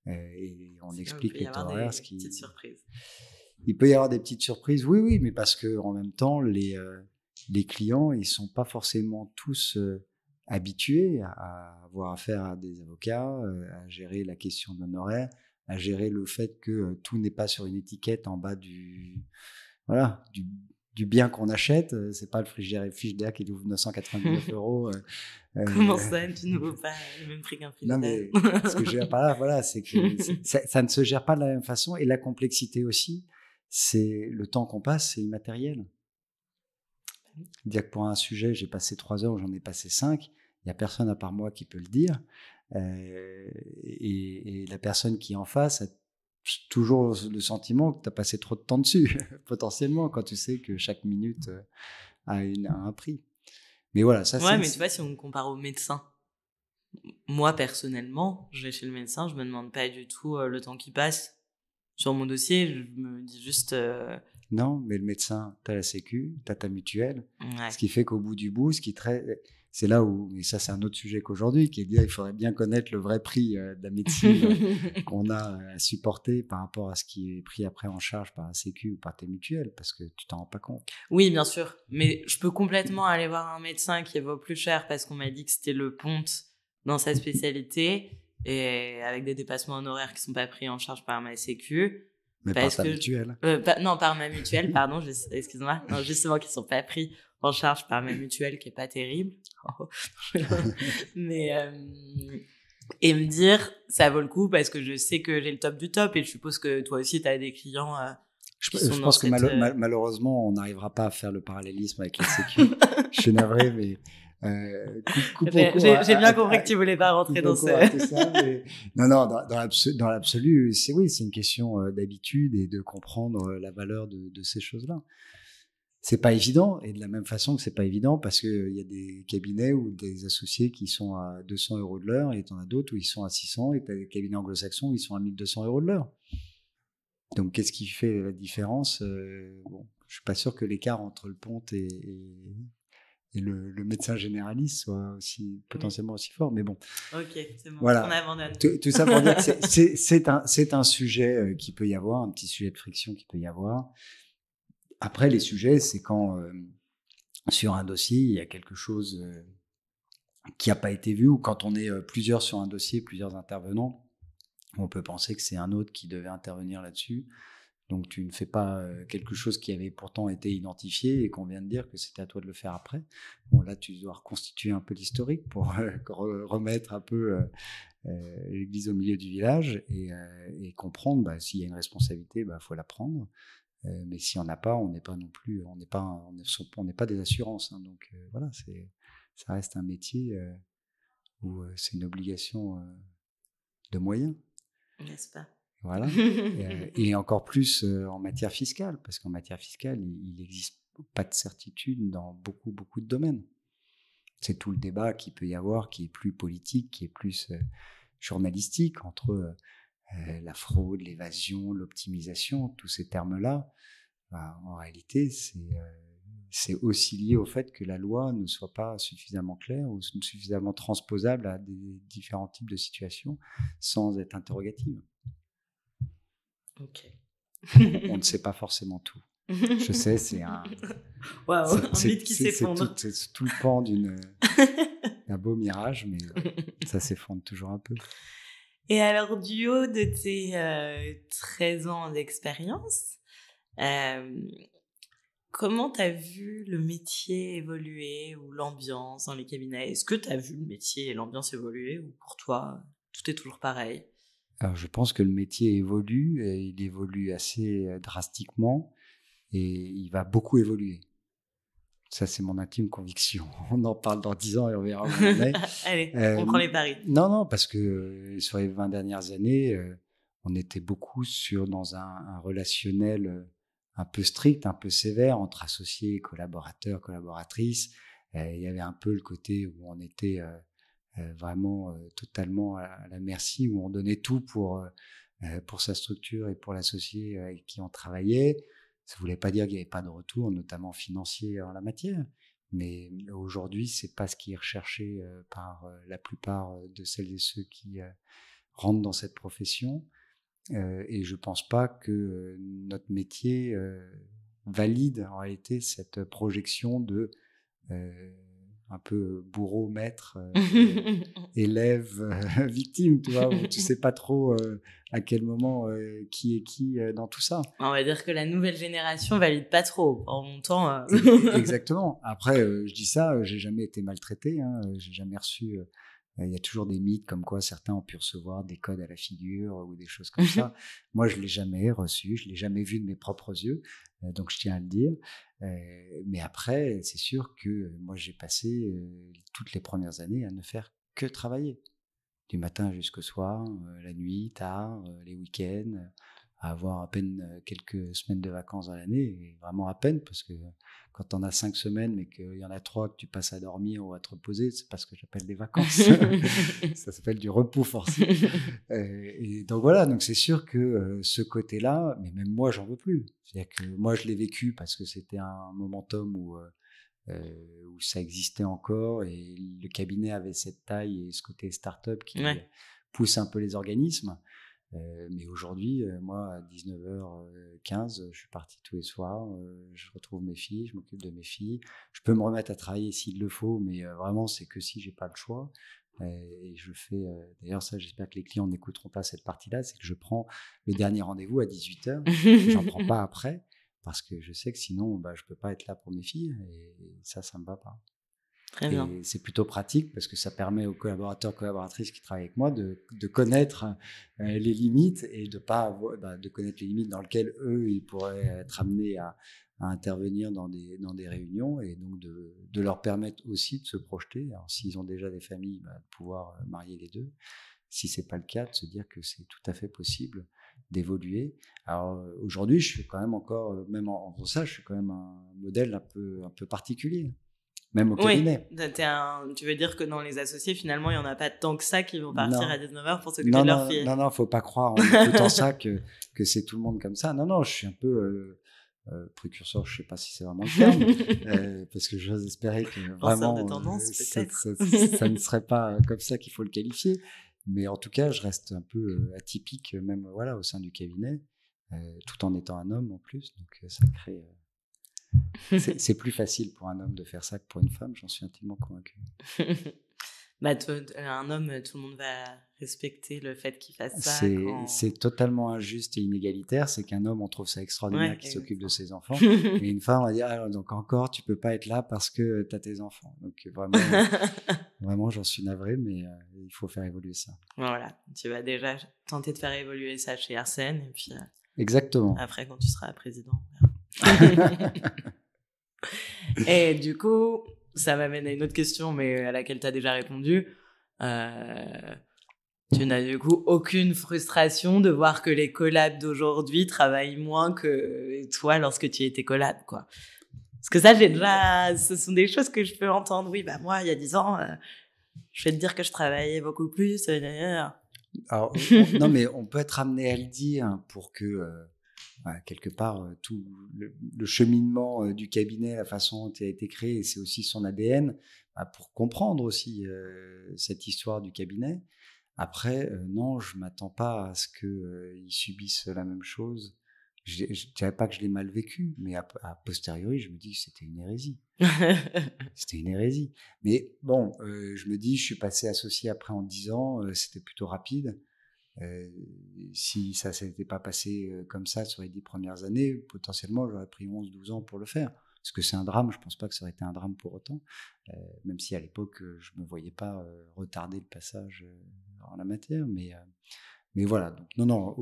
et on explique les taux horaires. Petites surprises. Il peut y avoir des petites surprises, oui, mais parce que en même temps, les clients, ils sont pas forcément tous habitués à avoir affaire à des avocats, à gérer la question d'honoraires, à gérer le fait que tout n'est pas sur une étiquette en bas du bien qu'on achète, c'est pas le frigidaire qui ouvre 999 €. Comment ça, tu ne vaux pas le même prix qu'un frigidaire? Non, mais ce que je veux dire par là, voilà, c'est que ça ne se gère pas de la même façon, et la complexité aussi, c'est le temps qu'on passe, c'est immatériel. Dire que pour un sujet, j'ai passé 3 heures ou j'en ai passé 5, il n'y a personne à part moi qui peut le dire. Et la personne qui est en face a toujours le sentiment que tu as passé trop de temps dessus, potentiellement, quand tu sais que chaque minute a un prix. Mais voilà, ça Ouais, mais tu vois, si on compare au médecin, moi, personnellement, je vais chez le médecin, je me demande pas du tout le temps qui passe sur mon dossier, je me dis juste... Non, mais le médecin, tu as la sécu, tu as ta mutuelle, Ouais. ce qui fait qu'au bout du bout, c'est là où, et ça c'est un autre sujet qu'aujourd'hui, qui est de dire il faudrait bien connaître le vrai prix de la médecine qu'on a à supporter par rapport à ce qui est pris après en charge par la sécu ou par tes mutuelles, parce que tu t'en rends pas compte. Oui, bien sûr, mais je peux complètement aller voir un médecin qui vaut plus cher parce qu'on m'a dit que c'était le ponte dans sa spécialité et avec des dépassements honoraires qui sont pas pris en charge par ma sécu. Mais par ta mutuelle. Non, par ma mutuelle, pardon, excuse-moi. Non, justement, qui sont pas pris en charge par ma mutuelle, qui est pas terrible. Mais, et me dire, ça vaut le coup parce que je sais que j'ai le top du top et je suppose que toi aussi, tu as des clients je pense que malheureusement, on n'arrivera pas à faire le parallélisme avec la sécu. Je suis navré, mais... j'ai bien compris que tu voulais pas rentrer dans ça, mais... Non, dans l'absolu, c'est une question d'habitude et de comprendre la valeur de ces choses-là. C'est pas évident, et de la même façon que c'est pas évident parce qu'il y a des cabinets ou des associés qui sont à 200 € de l'heure et t'en as d'autres où ils sont à 600 et t'as des cabinets anglo-saxons où ils sont à 1200 € de l'heure. Donc, qu'est-ce qui fait la différence? Bon, je suis pas sûr que l'écart entre le ponte et le médecin généraliste soit potentiellement aussi fort, mais bon. Ok, c'est bon, voilà. On abandonne. Tout ça pour dire que c'est un sujet qui peut y avoir, un petit sujet de friction qui peut y avoir. Après, les sujets, c'est quand sur un dossier, il y a quelque chose qui n'a pas été vu, ou quand on est plusieurs sur un dossier, plusieurs intervenants, on peut penser que c'est un autre qui devait intervenir là-dessus. Donc, tu ne fais pas quelque chose qui avait pourtant été identifié et qu'on vient de dire que c'était à toi de le faire après. Bon, là, tu dois reconstituer un peu l'historique pour remettre un peu l'église au milieu du village et comprendre s'il y a une responsabilité, faut la prendre. Mais si on n'a pas, on n'est pas non plus, on n'est pas des assurances. Hein, donc voilà, ça reste un métier où c'est une obligation de moyens. N'est-ce pas? Voilà. Et encore plus en matière fiscale, parce qu'en matière fiscale, il n'existe pas de certitude dans beaucoup de domaines. C'est tout le débat qu'il peut y avoir, qui est plus politique, qui est plus journalistique, entre la fraude, l'évasion, l'optimisation, tous ces termes-là. En réalité, c'est aussi lié au fait que la loi ne soit pas suffisamment claire ou suffisamment transposable à des différents types de situations sans être interrogative. Ok. On ne sait pas forcément tout. Je sais, c'est un... Wow, un mythe qui s'effondre. C'est tout le pan d'un beau mirage, mais ça s'effondre toujours un peu. Et alors, du haut de tes 13 ans d'expérience, comment tu as vu le métier évoluer ou l'ambiance dans les cabinets? Est-ce que tu as vu le métier et l'ambiance évoluer ou pour toi, tout est toujours pareil? Alors, je pense que le métier évolue, et il évolue assez drastiquement et il va beaucoup évoluer. Ça, c'est mon intime conviction. On en parle dans 10 ans et on verra où on en est. Allez, on prend les paris. Non, parce que sur les 20 dernières années, on était beaucoup dans un relationnel un peu strict, un peu sévère entre associés, collaborateurs, collaboratrices. Il y avait un peu le côté où on était vraiment totalement à la merci, où on donnait tout pour sa structure et pour l'associé avec qui on travaillait. Ça ne voulait pas dire qu'il n'y avait pas de retour, notamment financier en la matière. Mais aujourd'hui, ce n'est pas ce qui est recherché par la plupart de celles et ceux qui rentrent dans cette profession. Et je ne pense pas que notre métier valide en réalité cette projection de un peu bourreau, maître, élève, victime, tu vois, où tu ne sais pas trop à quel moment qui est qui dans tout ça. On va dire que la nouvelle génération valide pas trop. En mon temps... Exactement. Après, je dis ça, j'ai jamais été maltraité, hein, j'ai jamais reçu Il y a toujours des mythes comme quoi certains ont pu recevoir des codes à la figure ou des choses comme ça. Moi, je l'ai jamais reçu, je l'ai jamais vu de mes propres yeux, donc je tiens à le dire. Mais après, c'est sûr que moi, j'ai passé toutes les premières années à ne faire que travailler, du matin jusqu'au soir, la nuit, tard, les week-ends, à avoir à peine quelques semaines de vacances dans l'année, et vraiment à peine, parce que quand on a 5 semaines, mais qu'il y en a 3 que tu passes à dormir ou à te reposer, c'est pas ce que j'appelle des vacances. Ça s'appelle du repos forcé. Et donc voilà, donc c'est sûr que ce côté-là, mais même moi, j'en veux plus. C'est-à-dire que moi, je l'ai vécu parce que c'était un momentum où ça existait encore, et le cabinet avait cette taille et ce côté start-up qui pousse un peu les organismes. Mais aujourd'hui, moi, à 19h15, je suis parti tous les soirs, je retrouve mes filles, je m'occupe de mes filles. Je peux me remettre à travailler s'il le faut, mais vraiment, c'est que si j'ai pas le choix. Et je fais, d'ailleurs, ça, j'espère que les clients n'écouteront pas cette partie-là, c'est que je prends le dernier rendez-vous à 18h, j'en prends pas après, parce que je sais que sinon, je peux pas être là pour mes filles, et ça me va pas. Très bien. Et c'est plutôt pratique parce que ça permet aux collaborateurs, collaboratrices qui travaillent avec moi de connaître les limites, et de connaître les limites dans lesquelles eux, ils pourraient être amenés à intervenir dans des réunions, et donc de leur permettre aussi de se projeter. Alors, s'ils ont déjà des familles, de pouvoir marier les deux. Si c'est pas le cas, de se dire que c'est tout à fait possible d'évoluer. Alors aujourd'hui, je suis quand même encore, même en faisant ça, je suis quand même un modèle un peu particulier. Même au cabinet. Oui, tu veux dire que dans les associés, finalement, il n'y en a pas tant que ça qui vont partir à 19h pour s'occuper de leur fille. Non, faut pas croire en écoutant ça que c'est tout le monde comme ça. Non, je suis un peu précurseur, je sais pas si c'est vraiment le terme, parce que j'ose espérer que vraiment de tendance, ça ne serait pas comme ça qu'il faut le qualifier. Mais en tout cas, je reste un peu atypique, même au sein du cabinet, tout en étant un homme en plus. Donc ça crée... c'est plus facile pour un homme de faire ça que pour une femme, j'en suis intimement convaincu. Un homme, tout le monde va respecter le fait qu'il fasse ça. C'est totalement injuste et inégalitaire. C'est qu'un homme, on trouve ça extraordinaire qu'il s'occupe de ses enfants. Et une femme, on va dire, donc encore, tu peux pas être là parce que tu as tes enfants. Donc vraiment, j'en suis navré, mais il faut faire évoluer ça. Voilà, tu vas déjà tenter de faire évoluer ça chez Arsène, et puis exactement. Après, quand tu seras président, Et du coup, ça m'amène à une autre question, mais à laquelle tu as déjà répondu. Tu n'as du coup aucune frustration de voir que les collabs d'aujourd'hui travaillent moins que toi lorsque tu étais collab, quoi. Parce que ça, ce sont des choses que je peux entendre. Oui, moi, il y a 10 ans, je vais te dire que je travaillais beaucoup plus. Alors, non, mais on peut être amené à le dire pour que... quelque part, tout le cheminement du cabinet, la façon dont il a été créé, c'est aussi son ADN, pour comprendre aussi cette histoire du cabinet. Après, non, je ne m'attends pas à ce qu'ils subissent la même chose. Je ne dirais pas que je l'ai mal vécu, mais a posteriori, je me dis que c'était une hérésie. C'était une hérésie. Mais bon, je me dis, je suis passé associé après en 10 ans, c'était plutôt rapide. Si ça ne s'était pas passé comme ça sur les 10 premières années, potentiellement j'aurais pris 11-12 ans pour le faire. Parce que c'est un drame, je ne pense pas que ça aurait été un drame pour autant, même si à l'époque je ne me voyais pas retarder le passage en la matière. Mais voilà, donc non,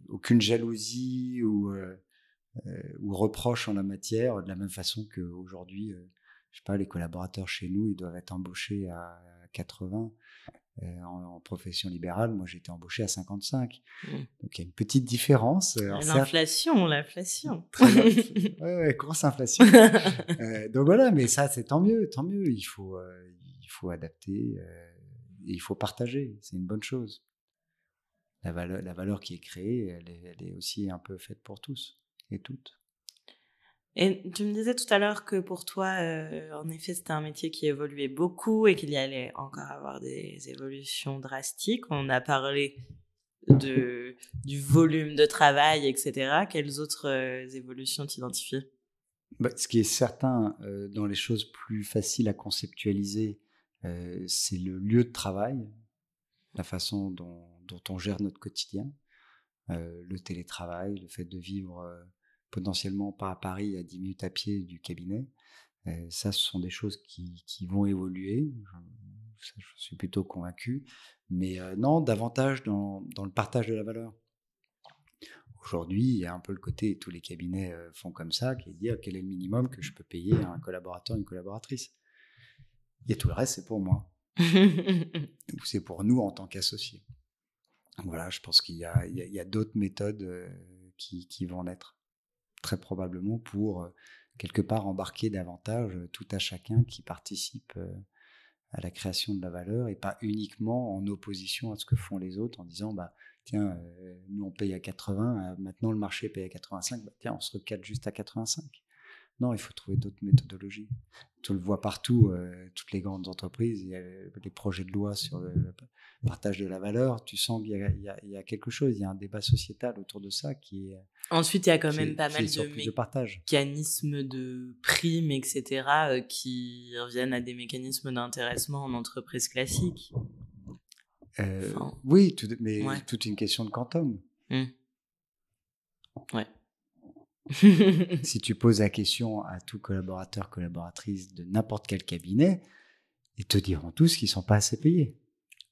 aucune jalousie ou reproche en la matière, de la même façon qu'aujourd'hui, je sais pas, les collaborateurs chez nous, ils doivent être embauchés à 80. En profession libérale, moi j'ai été embauché à 55. Donc il y a une petite différence. L'inflation. Ouais, grosse inflation. Donc voilà, mais ça c'est tant mieux. Il faut adapter, et il faut partager. C'est une bonne chose. La valeur qui est créée, elle est aussi un peu faite pour tous et toutes. Et tu me disais tout à l'heure que pour toi, en effet, c'était un métier qui évoluait beaucoup et qu'il y allait encore avoir des évolutions drastiques. On a parlé du volume de travail, etc. Quelles autres évolutions t'identifies ? Ce qui est certain, dans les choses plus faciles à conceptualiser, c'est le lieu de travail, la façon dont on gère notre quotidien, le télétravail, le fait de vivre... potentiellement pas à Paris, à 10 minutes à pied du cabinet, Ça, ce sont des choses qui vont évoluer. Je suis plutôt convaincu. Mais non, davantage dans le partage de la valeur. Aujourd'hui, il y a un peu le côté, tous les cabinets font comme ça, qui est de dire quel est le minimum que je peux payer à un collaborateur, une collaboratrice. Et tout le reste, c'est pour moi. Ou c'est pour nous en tant qu'associés. Voilà, je pense qu'il y a d'autres méthodes qui vont naître, très probablement pour quelque part embarquer davantage tout à chacun qui participe à la création de la valeur et pas uniquement en opposition à ce que font les autres en disant tiens, nous on paye à 80, maintenant le marché paye à 85, tiens, on se recale juste à 85. Non, il faut trouver d'autres méthodologies. Tu le vois partout, toutes les grandes entreprises, il y a les projets de loi sur le partage de la valeur, tu sens qu'il y a quelque chose, il y a un débat sociétal autour de ça qui est... Ensuite, il y a quand même pas mal de partage. Mécanismes de primes, etc., qui reviennent à des mécanismes d'intéressement en entreprise classique. Oui, mais toute une question de quantum. Ouais. Si tu poses la question à tout collaborateur, collaboratrice de n'importe quel cabinet, ils te diront tous qu'ils ne sont pas assez payés.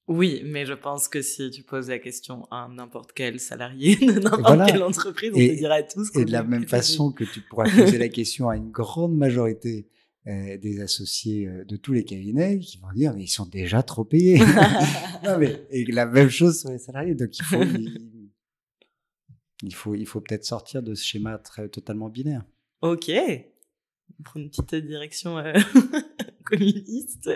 Oui, mais je pense que si tu poses la question à n'importe quel salarié de n'importe quelle entreprise, on te dira tous. Et de la même façon que tu pourras poser la question à une grande majorité des associés de tous les cabinets, qui vont dire mais ils sont déjà trop payés. Non, et la même chose sur les salariés. Donc il faut peut-être sortir de ce schéma totalement binaire. Ok. Pour une petite direction communiste.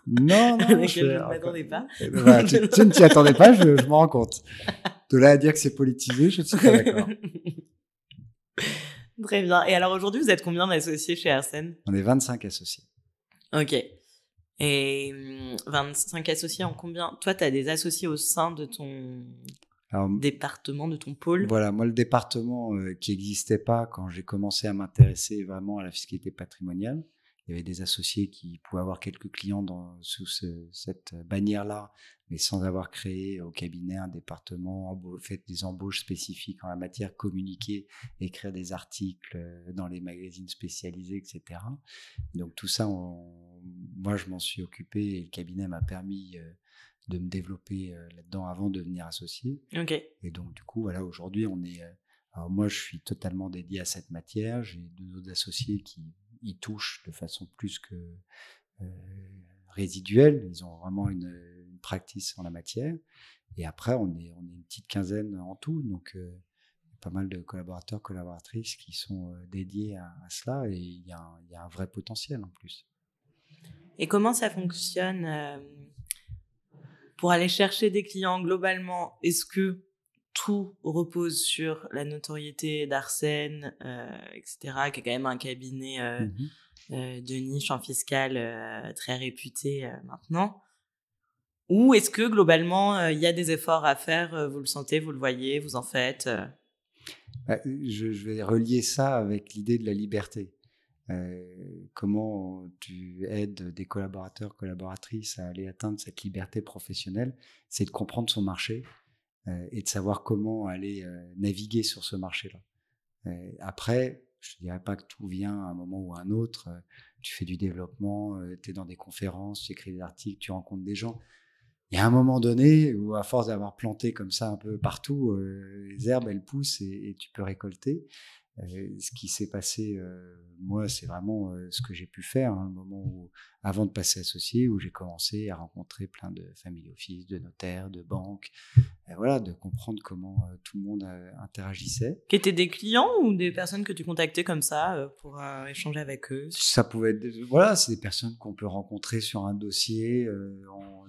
Non, à laquelle je ne m'attendais pas. Tu ne t'y attendais pas, je m'en rends compte. De là à dire que c'est politisé, je ne suis pas d'accord. Très bien. Et alors aujourd'hui, vous êtes combien d'associés chez Arsène ? On est 25 associés. Ok. Et 25 associés en combien ? Toi, tu as des associés au sein de ton département, de ton pôle ? Voilà, moi, le département qui n'existait pas quand j'ai commencé à m'intéresser vraiment à la fiscalité patrimoniale. Il y avait des associés qui pouvaient avoir quelques clients sous cette bannière-là, mais sans avoir créé au cabinet un département, fait des embauches spécifiques en la matière, communiquer, écrire des articles dans les magazines spécialisés, etc. Donc tout ça, moi je m'en suis occupé et le cabinet m'a permis de me développer là-dedans avant de devenir associé. Okay. Et donc du coup, voilà, aujourd'hui on est... alors moi je suis totalement dédié à cette matière, j'ai 2 autres associés qui y touchent de façon plus que résiduelle, ils ont vraiment une practice en la matière. Et après, on est une petite quinzaine en tout, donc pas mal de collaborateurs, collaboratrices qui sont dédiés à cela, et il y a un vrai potentiel en plus. Et comment ça fonctionne pour aller chercher des clients globalement? Est-ce que tout repose sur la notoriété d'Arsène, etc., qui est quand même un cabinet de niche en fiscal très réputé maintenant? Ou est-ce que globalement, il y a des efforts à faire, vous le sentez, vous le voyez, vous en faites je vais relier ça avec l'idée de la liberté. Comment tu aides des collaborateurs, collaboratrices à aller atteindre cette liberté professionnelle, c'est de comprendre son marché et de savoir comment aller naviguer sur ce marché-là. Après, je ne dirais pas que tout vient à un moment ou à un autre. Tu fais du développement, tu es dans des conférences, tu écris des articles, tu rencontres des gens. Il y a un moment donné où, à force d'avoir planté comme ça un peu partout, les herbes, elles poussent et tu peux récolter. Ce qui s'est passé, moi, c'est vraiment ce que j'ai pu faire, le moment où, avant de passer associé, où j'ai commencé à rencontrer plein de family office, de notaires, de banques, voilà, de comprendre comment tout le monde interagissait. Qui étaient des clients ou des personnes que tu contactais comme ça pour échanger avec eux? Ça pouvait être, voilà, c'est des personnes qu'on peut rencontrer sur un dossier,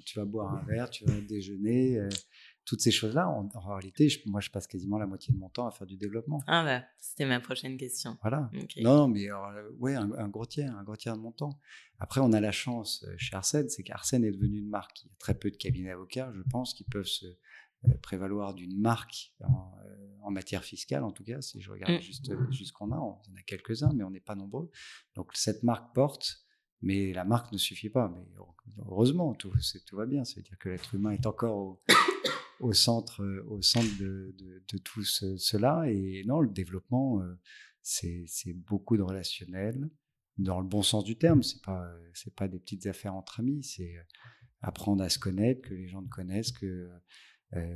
tu vas boire un verre, tu vas déjeuner, toutes ces choses-là, en réalité, moi, je passe quasiment la moitié de mon temps à faire du développement. Ah bah, c'était ma prochaine question. Voilà. Okay. Non, mais ouais, un gros tiers de mon temps. Après, on a la chance chez Arsène, c'est qu'Arsène est devenu une marque. Il y a très peu de cabinets avocats, je pense, qui peuvent se prévaloir d'une marque en matière fiscale, en tout cas. Si je regarde juste ce qu'on a, on en a quelques-uns, mais on n'est pas nombreux. Donc, cette marque porte, mais la marque ne suffit pas. Mais heureusement, tout va bien. Ça veut dire que l'être humain est encore au centre de tout cela. Et non, le développement, c'est beaucoup de relationnel, dans le bon sens du terme. C'est pas des petites affaires entre amis, c'est apprendre à se connaître, que les gens te connaissent, que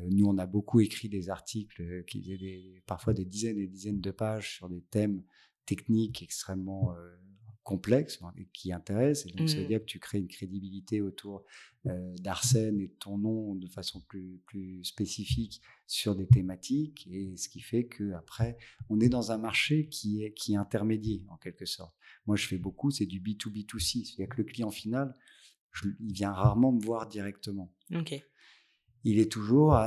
nous, on a beaucoup écrit des articles qui faisaient parfois des dizaines et des dizaines de pages sur des thèmes techniques extrêmement complexes et qui intéressent. Et donc, ça veut dire que tu crées une crédibilité autour d'Arsène et de ton nom de façon plus spécifique sur des thématiques. Et ce qui fait qu'après, on est dans un marché qui est intermédiaire, en quelque sorte. Moi, je fais beaucoup, c'est du B2B2C. C'est-à-dire que le client final, il vient rarement me voir directement. Ok. Il est toujours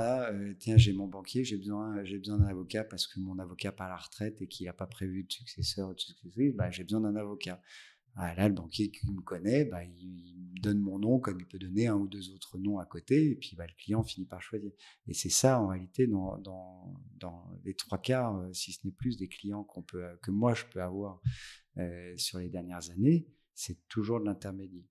tiens, j'ai mon banquier, j'ai besoin d'un avocat parce que mon avocat part à la retraite et qu'il n'a pas prévu de successeur ou de successrice, j'ai besoin d'un avocat. Là, le banquier qui me connaît, il me donne mon nom comme il peut donner un ou deux autres noms à côté, et puis le client finit par choisir. Et c'est ça, en réalité, dans les 3/4, si ce n'est plus, des clients que moi je peux avoir sur les dernières années, c'est toujours de l'intermédiaire.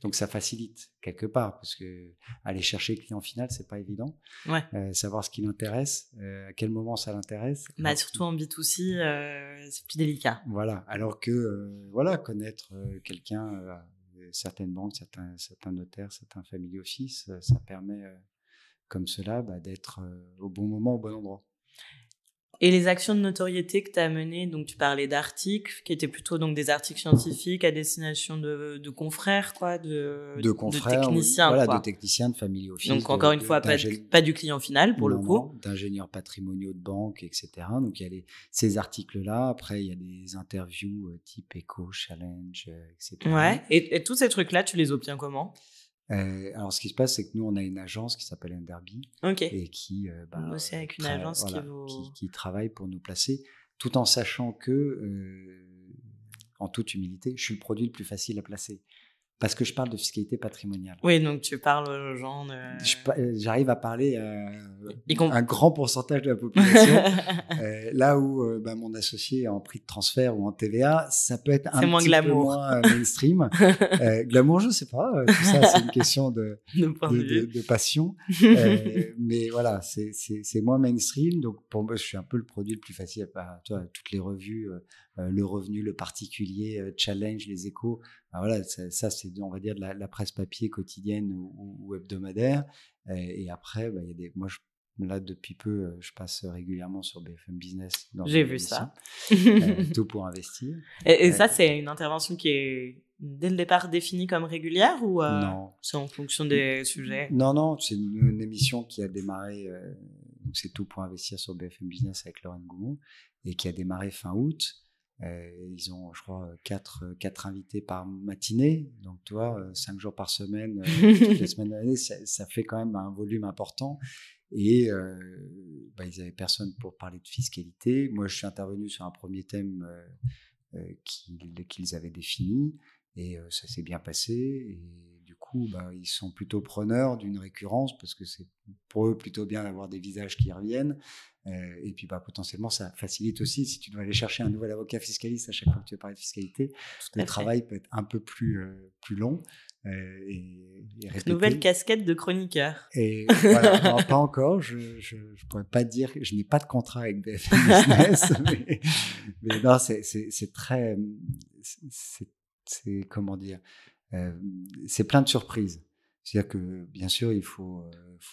Donc, ça facilite quelque part, parce que aller chercher le client final, c'est pas évident. Ouais. Savoir ce qui l'intéresse, à quel moment ça l'intéresse. Surtout en B2C, c'est plus délicat. Voilà. Alors que, connaître quelqu'un, certaines banques, certains notaires, certains family office, ça permet, comme cela, d'être au bon moment, au bon endroit. Et les actions de notoriété que tu as menées, donc tu parlais d'articles, qui étaient plutôt donc des articles scientifiques à destination de confrères, quoi, de confrères, techniciens. Voilà, quoi. de techniciens, de family office. Donc encore une fois, pas du client final pour le coup. D'ingénieurs patrimoniaux de banque, etc. Donc il y a ces articles-là. Après, il y a des interviews type Echo, Challenge, etc. Ouais. Et tous ces trucs-là, tu les obtiens comment ? Alors, ce qui se passe, c'est que nous, on a une agence qui s'appelle Enderby et qui, c'est avec une agence qui travaille pour nous placer, tout en sachant que, en toute humilité, je suis le produit le plus facile à placer. Parce que je parle de fiscalité patrimoniale. Oui, donc tu parles aux gens j'arrive à parler à un grand pourcentage de la population. Là où mon associé est en prix de transfert ou en TVA, ça peut être un petit peu moins mainstream. Glamour, je ne sais pas. Tout ça, c'est une question de passion. Mais voilà, c'est moins mainstream. Donc, pour moi, je suis un peu le produit le plus facile. Toutes les revues, Le Revenu, Le Particulier, Challenge, Les Échos. Voilà, ça c'est, on va dire, de la presse papier quotidienne ou hebdomadaire. Et après, moi, là, depuis peu, je passe régulièrement sur BFM Business. J'ai vu ça. Tout pour investir. Et ça, c'est une intervention qui est dès le départ définie comme régulière ou non. C'est en fonction des sujets ? Non, c'est une émission qui a démarré, donc c'est Tout pour investir sur BFM Business avec Lorraine Goumont, et qui a démarré fin août. Ils ont, je crois, 4 invités par matinée. Donc, tu vois, 5 jours par semaine, toutes les semaines de l'année, ça fait quand même un volume important. Et ils n'avaient personne pour parler de fiscalité. Moi, je suis intervenu sur un premier thème qu'ils avaient défini. Et ça s'est bien passé. Et du coup, ils sont plutôt preneurs d'une récurrence, parce que c'est pour eux plutôt bien d'avoir des visages qui reviennent. Et puis potentiellement, ça facilite aussi, si tu dois aller chercher un nouvel avocat fiscaliste à chaque fois que tu veux parler de fiscalité, le travail peut être un peu plus long et répété. Nouvelle casquette de chroniqueur. Et voilà, non, pas encore. Je pourrais pas dire, je n'ai pas de contrat avec BFM Business, mais non, c'est très, c'est comment dire, c'est plein de surprises. C'est-à-dire que, bien sûr, il faut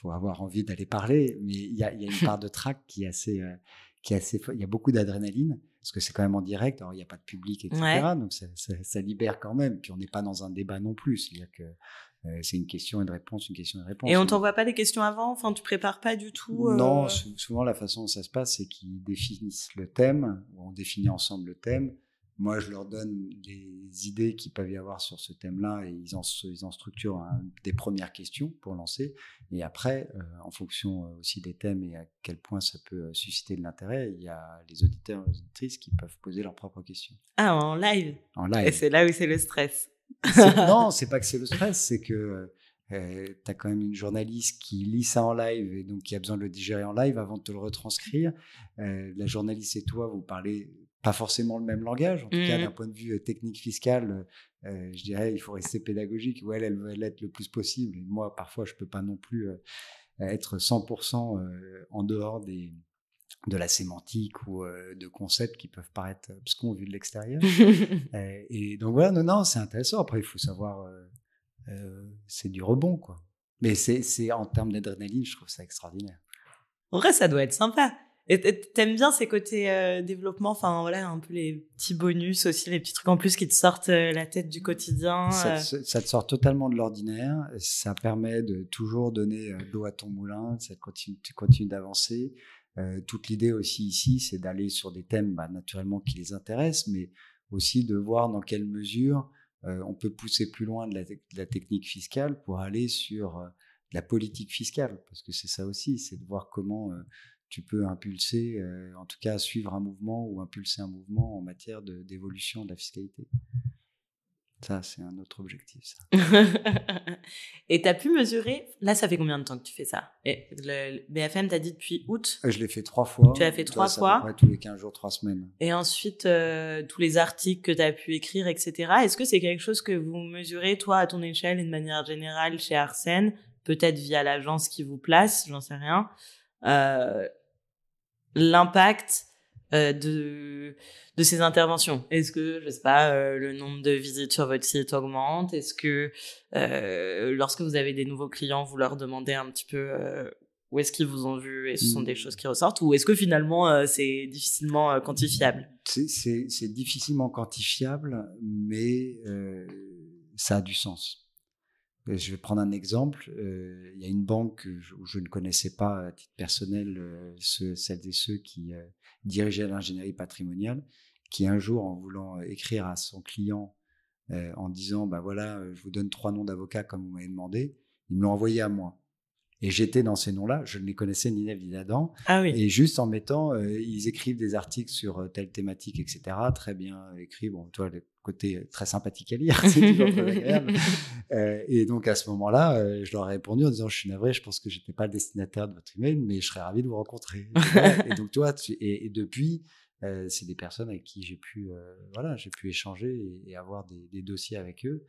avoir envie d'aller parler, mais il y a une part de trac qui est assez il y a beaucoup d'adrénaline, parce que c'est quand même en direct, alors il n'y a pas de public, etc. Ouais. Donc ça libère quand même, puis on n'est pas dans un débat non plus, c'est-à-dire que c'est une question et de réponse. Et on t'envoie pas des questions avant ? Enfin, tu prépares pas du tout Non, souvent la façon dont ça se passe, c'est qu'ils définissent le thème, ou on définit ensemble le thème. Moi, je leur donne des idées qu'il peuvent y avoir sur ce thème-là, et ils en structurent des premières questions pour lancer. Et après, en fonction aussi des thèmes et à quel point ça peut susciter de l'intérêt, il y a les auditeurs et les auditrices qui peuvent poser leurs propres questions. Ah, en live ? En live. Et c'est là où c'est le stress. Non, c'est pas que c'est le stress, c'est que tu as quand même une journaliste qui lit ça en live, et donc qui a besoin de le digérer en live avant de te le retranscrire. La journaliste et toi, vous parlez pas forcément le même langage, en tout cas d'un point de vue technique fiscal, je dirais il faut rester pédagogique, ou elle veut l'être le plus possible, et moi parfois je peux pas non plus être 100% en dehors de la sémantique ou de concepts qui peuvent paraître abscons vus de l'extérieur. Et donc voilà, non, c'est intéressant. Après, il faut savoir, c'est du rebond, quoi. Mais c'est en termes d'adrénaline, je trouve ça extraordinaire. En vrai, ça doit être sympa. Et t'aimes bien ces côtés développement, enfin voilà, un peu les petits bonus aussi, les petits trucs en plus qui te sortent la tête du quotidien. Ça te sort totalement de l'ordinaire. Ça permet de toujours donner de l'eau à ton moulin. Tu continues d'avancer. Toute l'idée aussi ici, c'est d'aller sur des thèmes naturellement qui les intéressent, mais aussi de voir dans quelle mesure on peut pousser plus loin de la technique fiscale pour aller sur de la politique fiscale, parce que c'est ça aussi, c'est de voir comment tu peux impulser, en tout cas suivre un mouvement ou impulser un mouvement en matière d'évolution de la fiscalité. Ça, c'est un autre objectif, ça. Et t'as pu mesurer, là, ça fait combien de temps que tu fais ça? Et le BFM, t'as dit depuis août? Je l'ai fait 3 fois. Tu l'as fait 3 fois? À peu près tous les 15 jours, 3 semaines. Et ensuite, tous les articles que t'as pu écrire, etc. Est-ce que c'est quelque chose que vous mesurez, toi, à ton échelle et de manière générale chez Arsène? Peut-être via l'agence qui vous place, j'en sais rien. L'impact de ces interventions. Est-ce que, je sais pas, le nombre de visites sur votre site augmente? Est-ce que lorsque vous avez des nouveaux clients, vous leur demandez un petit peu où est-ce qu'ils vous ont vu et ce sont des choses qui ressortent? Ou est-ce que finalement c'est difficilement quantifiable? C'est difficilement quantifiable, mais ça a du sens. Je vais prendre un exemple. Il y a une banque où je ne connaissais pas à titre personnel celles et ceux qui dirigeaient l'ingénierie patrimoniale, qui un jour, en voulant écrire à son client en disant voilà, je vous donne 3 noms d'avocats comme vous m'avez demandé, ils me l'ont envoyé à moi. Et j'étais dans ces noms-là, je ne les connaissais ni Neve ni Adam. Ah oui. Et juste en mettant, ils écrivent des articles sur telle thématique, etc. Très bien écrit. Bon, toi, le côté très sympathique à lire, c'est toujours très agréable. Et donc à ce moment-là, je leur ai répondu en disant, je suis navré, je pense que j'étais pas le destinataire de votre email, mais je serais ravi de vous rencontrer. Et donc toi, et depuis, c'est des personnes avec qui j'ai pu échanger et avoir des dossiers avec eux.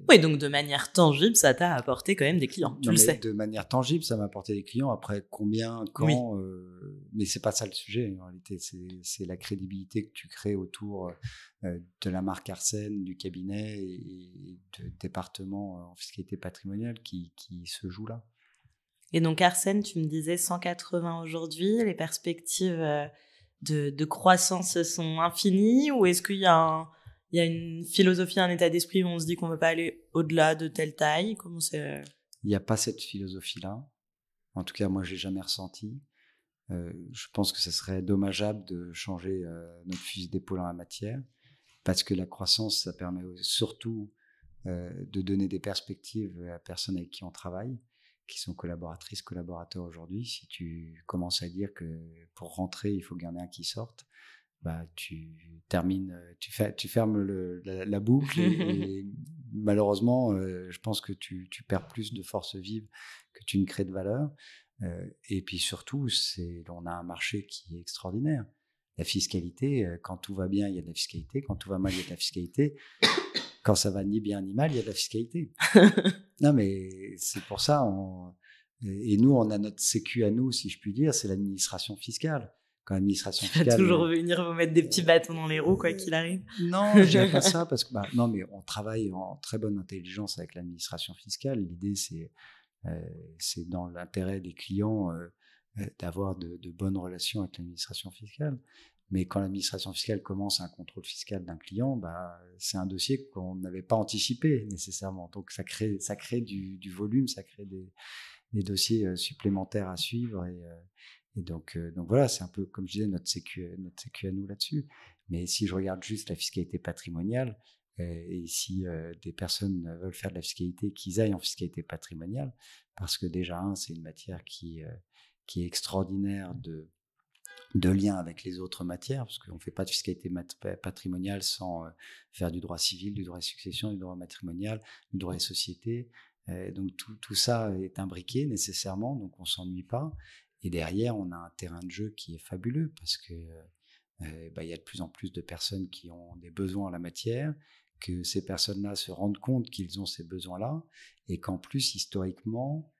Oui, donc de manière tangible, ça t'a apporté quand même des clients, tu le sais. De manière tangible, ça m'a apporté des clients. Après, combien, quand, oui. Mais c'est pas ça le sujet, en réalité. C'est la crédibilité que tu crées autour de la marque Arsène, du cabinet et de département en fiscalité patrimoniale qui se joue là. Et donc Arsène, tu me disais 180 aujourd'hui, les perspectives de croissance sont infinies, ou est-ce qu'il y a il y a une philosophie, un état d'esprit où on se dit qu'on ne veut pas aller au-delà de telle taille? Comment c'est? Il n'y a pas cette philosophie-là. En tout cas, moi, je l'ai jamais ressenti. Je pense que ce serait dommageable de changer notre fusil d'épaule en la matière, parce que la croissance, ça permet surtout de donner des perspectives à la personne avec qui on travaille, qui sont collaboratrices, collaborateurs aujourd'hui. Si tu commences à dire que pour rentrer, il faut qu'il y en ait un qui sorte, tu termines, tu fermes la boucle et malheureusement, je pense que tu perds plus de force vive que tu ne crées de valeur. Et puis surtout, on a un marché qui est extraordinaire. La fiscalité, quand tout va bien, il y a de la fiscalité. Quand tout va mal, il y a de la fiscalité. Quand ça va ni bien ni mal, il y a de la fiscalité. Non, mais c'est pour ça. Et nous, on a notre sécu à nous, si je puis dire, c'est l'administration fiscale. Quand l'administration fiscale, tu vas toujours venir vous mettre des petits bâtons dans les roues, quoi qu'il arrive. Non, je dirais pas ça, parce que non, mais on travaille en très bonne intelligence avec l'administration fiscale. L'idée, c'est dans l'intérêt des clients d'avoir de bonnes relations avec l'administration fiscale. Mais quand l'administration fiscale commence un contrôle fiscal d'un client, c'est un dossier qu'on n'avait pas anticipé nécessairement. Donc ça crée du volume, ça crée des dossiers supplémentaires à suivre et donc voilà, c'est un peu, comme je disais, notre sécu à nous là-dessus. Mais si je regarde juste la fiscalité patrimoniale, et si des personnes veulent faire de la fiscalité, qu'ils aillent en fiscalité patrimoniale, parce que déjà, c'est une matière qui est extraordinaire de lien avec les autres matières, parce qu'on ne fait pas de fiscalité patrimoniale sans faire du droit civil, du droit de succession, du droit matrimonial, du droit des sociétés. Donc tout ça est imbriqué nécessairement, donc on ne s'ennuie pas. Et derrière, on a un terrain de jeu qui est fabuleux parce que y a de plus en plus de personnes qui ont des besoins en la matière, que ces personnes-là se rendent compte qu'ils ont ces besoins-là et qu'en plus, historiquement,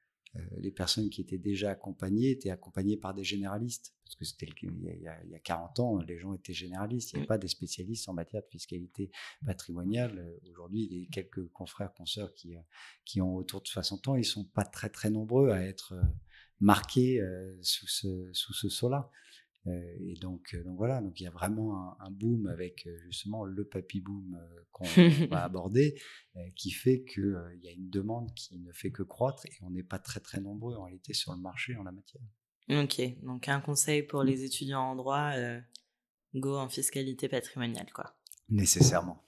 les personnes qui étaient déjà accompagnées étaient accompagnées par des généralistes. Parce que il y a 40 ans, les gens étaient généralistes. Il n'y avait pas des spécialistes en matière de fiscalité patrimoniale. Aujourd'hui, les quelques confrères, consoeurs qui ont autour de 60 ans, ils ne sont pas très, très nombreux à être marqués sous ce sceau-là. Et donc voilà, donc il y a vraiment un boom avec justement le papy boom qu'on va aborder, qui fait qu'il y a une demande qui ne fait que croître et on n'est pas très très nombreux en réalité sur le marché en la matière. Ok, donc un conseil pour les étudiants en droit, go en fiscalité patrimoniale, quoi. Nécessairement.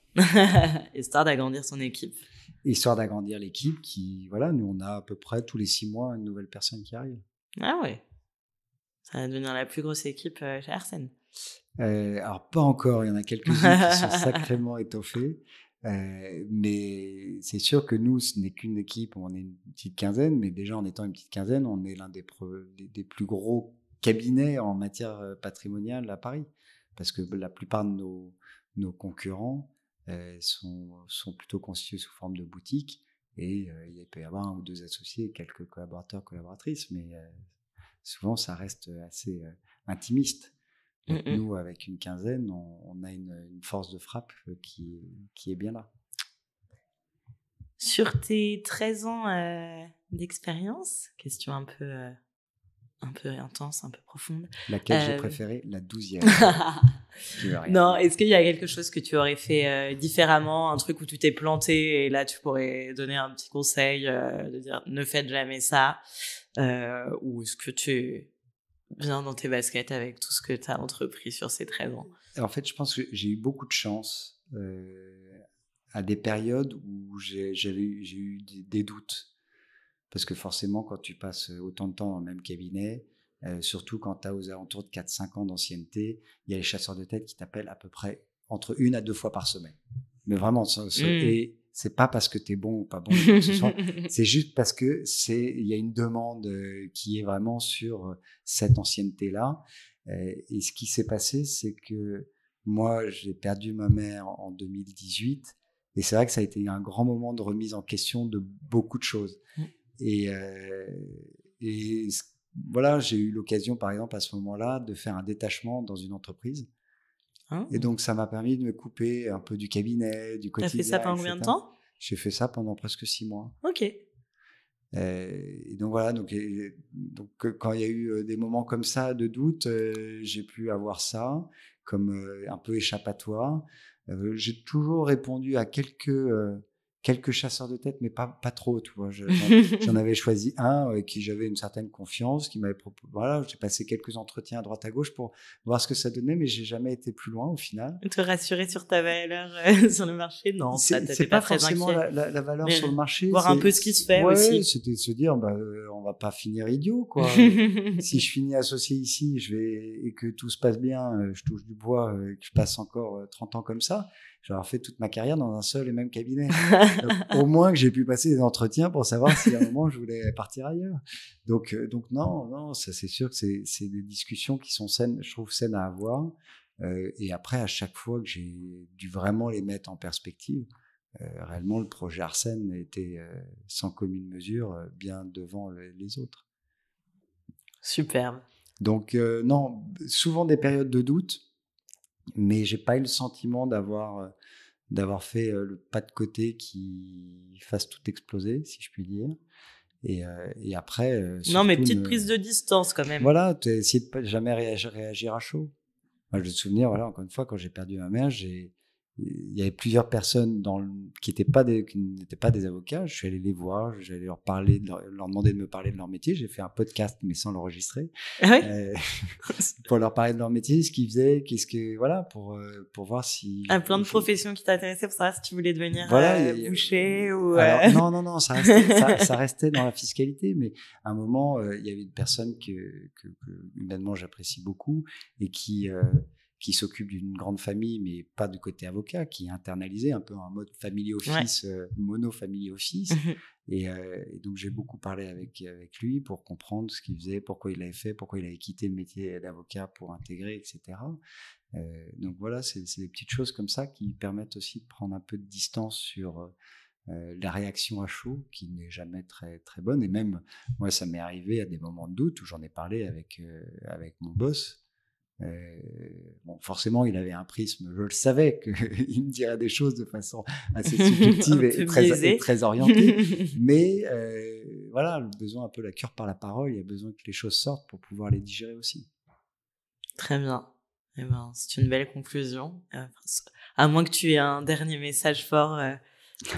Histoire d'agrandir son équipe. Histoire d'agrandir l'équipe voilà, nous on a à peu près tous les 6 mois une nouvelle personne qui arrive. Ah ouais. Ça va devenir la plus grosse équipe chez Arsène. Alors, pas encore. Il y en a quelques-unes qui sont sacrément étoffées. Mais c'est sûr que nous, ce n'est qu'une équipe. On est une petite quinzaine. Mais déjà, en étant une petite quinzaine, on est l'un des plus gros cabinets en matière patrimoniale à Paris. Parce que la plupart de nos concurrents sont plutôt constitués sous forme de boutique. Et il peut y avoir 1 ou 2 associés, quelques collaborateurs, collaboratrices. Mais souvent, ça reste assez intimiste. Donc, nous, avec une quinzaine, on a une force de frappe qui est bien là. Sur tes 13 ans d'expérience, question un peu intense, un peu profonde. Laquelle j'ai préférée? La 12e. Non, est-ce qu'il y a quelque chose que tu aurais fait différemment, un truc où tu t'es planté et là tu pourrais donner un petit conseil de dire ne faites jamais ça, ou est-ce que tu es bien dans tes baskets avec tout ce que tu as entrepris sur ces 13 ans? En fait, je pense que j'ai eu beaucoup de chance à des périodes où j'ai eu des doutes. Parce que forcément, quand tu passes autant de temps dans le même cabinet, surtout quand tu as aux alentours de 4-5 ans d'ancienneté, il y a les chasseurs de tête qui t'appellent à peu près entre 1 à 2 fois par semaine. Mais vraiment, et c'est pas parce que tu es bon ou pas bon, quoi que ce soit. C'est juste parce que il y a une demande qui est vraiment sur cette ancienneté-là. Et ce qui s'est passé, c'est que moi, j'ai perdu ma mère en 2018. Et c'est vrai que ça a été un grand moment de remise en question de beaucoup de choses. Et voilà, j'ai eu l'occasion, par exemple, à ce moment-là, de faire un détachement dans une entreprise. Et donc, ça m'a permis de me couper un peu du cabinet, du quotidien. T'as fait ça pendant combien de temps? J'ai fait ça pendant presque 6 mois. Ok. Et donc, voilà. Donc, quand il y a eu des moments comme ça de doute, j'ai pu avoir ça comme un peu échappatoire. J'ai toujours répondu à quelques chasseurs de tête, mais pas trop, tu vois. J'en avais choisi un avec qui j'avais une certaine confiance, qui m'avait proposé. Voilà, j'ai passé quelques entretiens à droite à gauche pour voir ce que ça donnait, mais j'ai jamais été plus loin au final. Te rassurer sur ta valeur sur le marché, non. C'est pas forcément la valeur mais sur le marché. Voir un peu ce qui se fait aussi. C'était de se dire, on va pas finir idiot, quoi. Si je finis associé ici, et que tout se passe bien, je touche du bois, que je passe encore 30 ans comme ça. J'aurais fait toute ma carrière dans un seul et même cabinet. Donc, au moins que j'ai pu passer des entretiens pour savoir si à un moment je voulais partir ailleurs. Donc non, ça c'est sûr que c'est des discussions qui sont saines, je trouve saines à avoir. Et après, à chaque fois que j'ai dû vraiment les mettre en perspective, réellement le projet Arsène était sans commune mesure bien devant les autres. Superbe. Donc non, souvent des périodes de doute. Mais j'ai pas eu le sentiment d'avoir fait le pas de côté qui fasse tout exploser, si je puis dire. Et après. Non, mais petite prise de distance quand même. Voilà, essayer de pas jamais réagir à chaud. Moi, je me souviens, voilà, encore une fois, quand j'ai perdu ma mère, il y avait plusieurs personnes qui n'étaient pas des avocats. Je suis allé les voir, j'allais leur parler, leur demander de me parler de leur métier. J'ai fait un podcast, mais sans l'enregistrer, pour leur parler de leur métier, ce qu'ils faisaient, voilà, pour voir si. Plein de professions qui t'intéressaient pour savoir si tu voulais devenir boucher ou. Alors, non, ça restait dans la fiscalité, mais à un moment, il y avait une personne que humainement j'apprécie beaucoup et qui s'occupe d'une grande famille, mais pas du côté avocat, qui est internalisé un peu en mode family office, mono-family office. Et donc, j'ai beaucoup parlé avec lui pour comprendre ce qu'il faisait, pourquoi il avait fait, pourquoi il avait quitté le métier d'avocat pour intégrer, etc. Donc, voilà, c'est des petites choses comme ça qui permettent aussi de prendre un peu de distance sur la réaction à chaud qui n'est jamais très très bonne. Et même moi, ça m'est arrivé à des moments de doute où j'en ai parlé avec mon boss. Bon, forcément, il avait un prisme. Je le savais qu'il me dirait des choses de façon assez subjective et très orientée. Mais voilà, le besoin un peu la cure par la parole. Il y a besoin que les choses sortent pour pouvoir les digérer aussi. Très bien. Eh ben, c'est une belle conclusion. À moins que tu aies un dernier message fort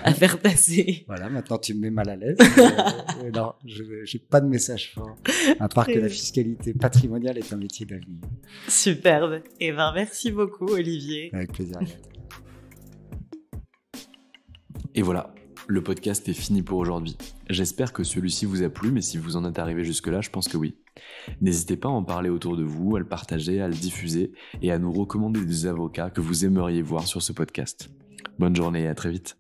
à faire passer. Voilà, maintenant tu me mets mal à l'aise. Non, je n'ai pas de message fort, à part que la fiscalité patrimoniale est un métier d'avenir. Superbe. Eh ben, merci beaucoup, Olivier. Avec plaisir. Et voilà, le podcast est fini pour aujourd'hui. J'espère que celui-ci vous a plu, mais si vous en êtes arrivé jusque-là, je pense que oui. N'hésitez pas à en parler autour de vous, à le partager, à le diffuser et à nous recommander des avocats que vous aimeriez voir sur ce podcast. Bonne journée et à très vite.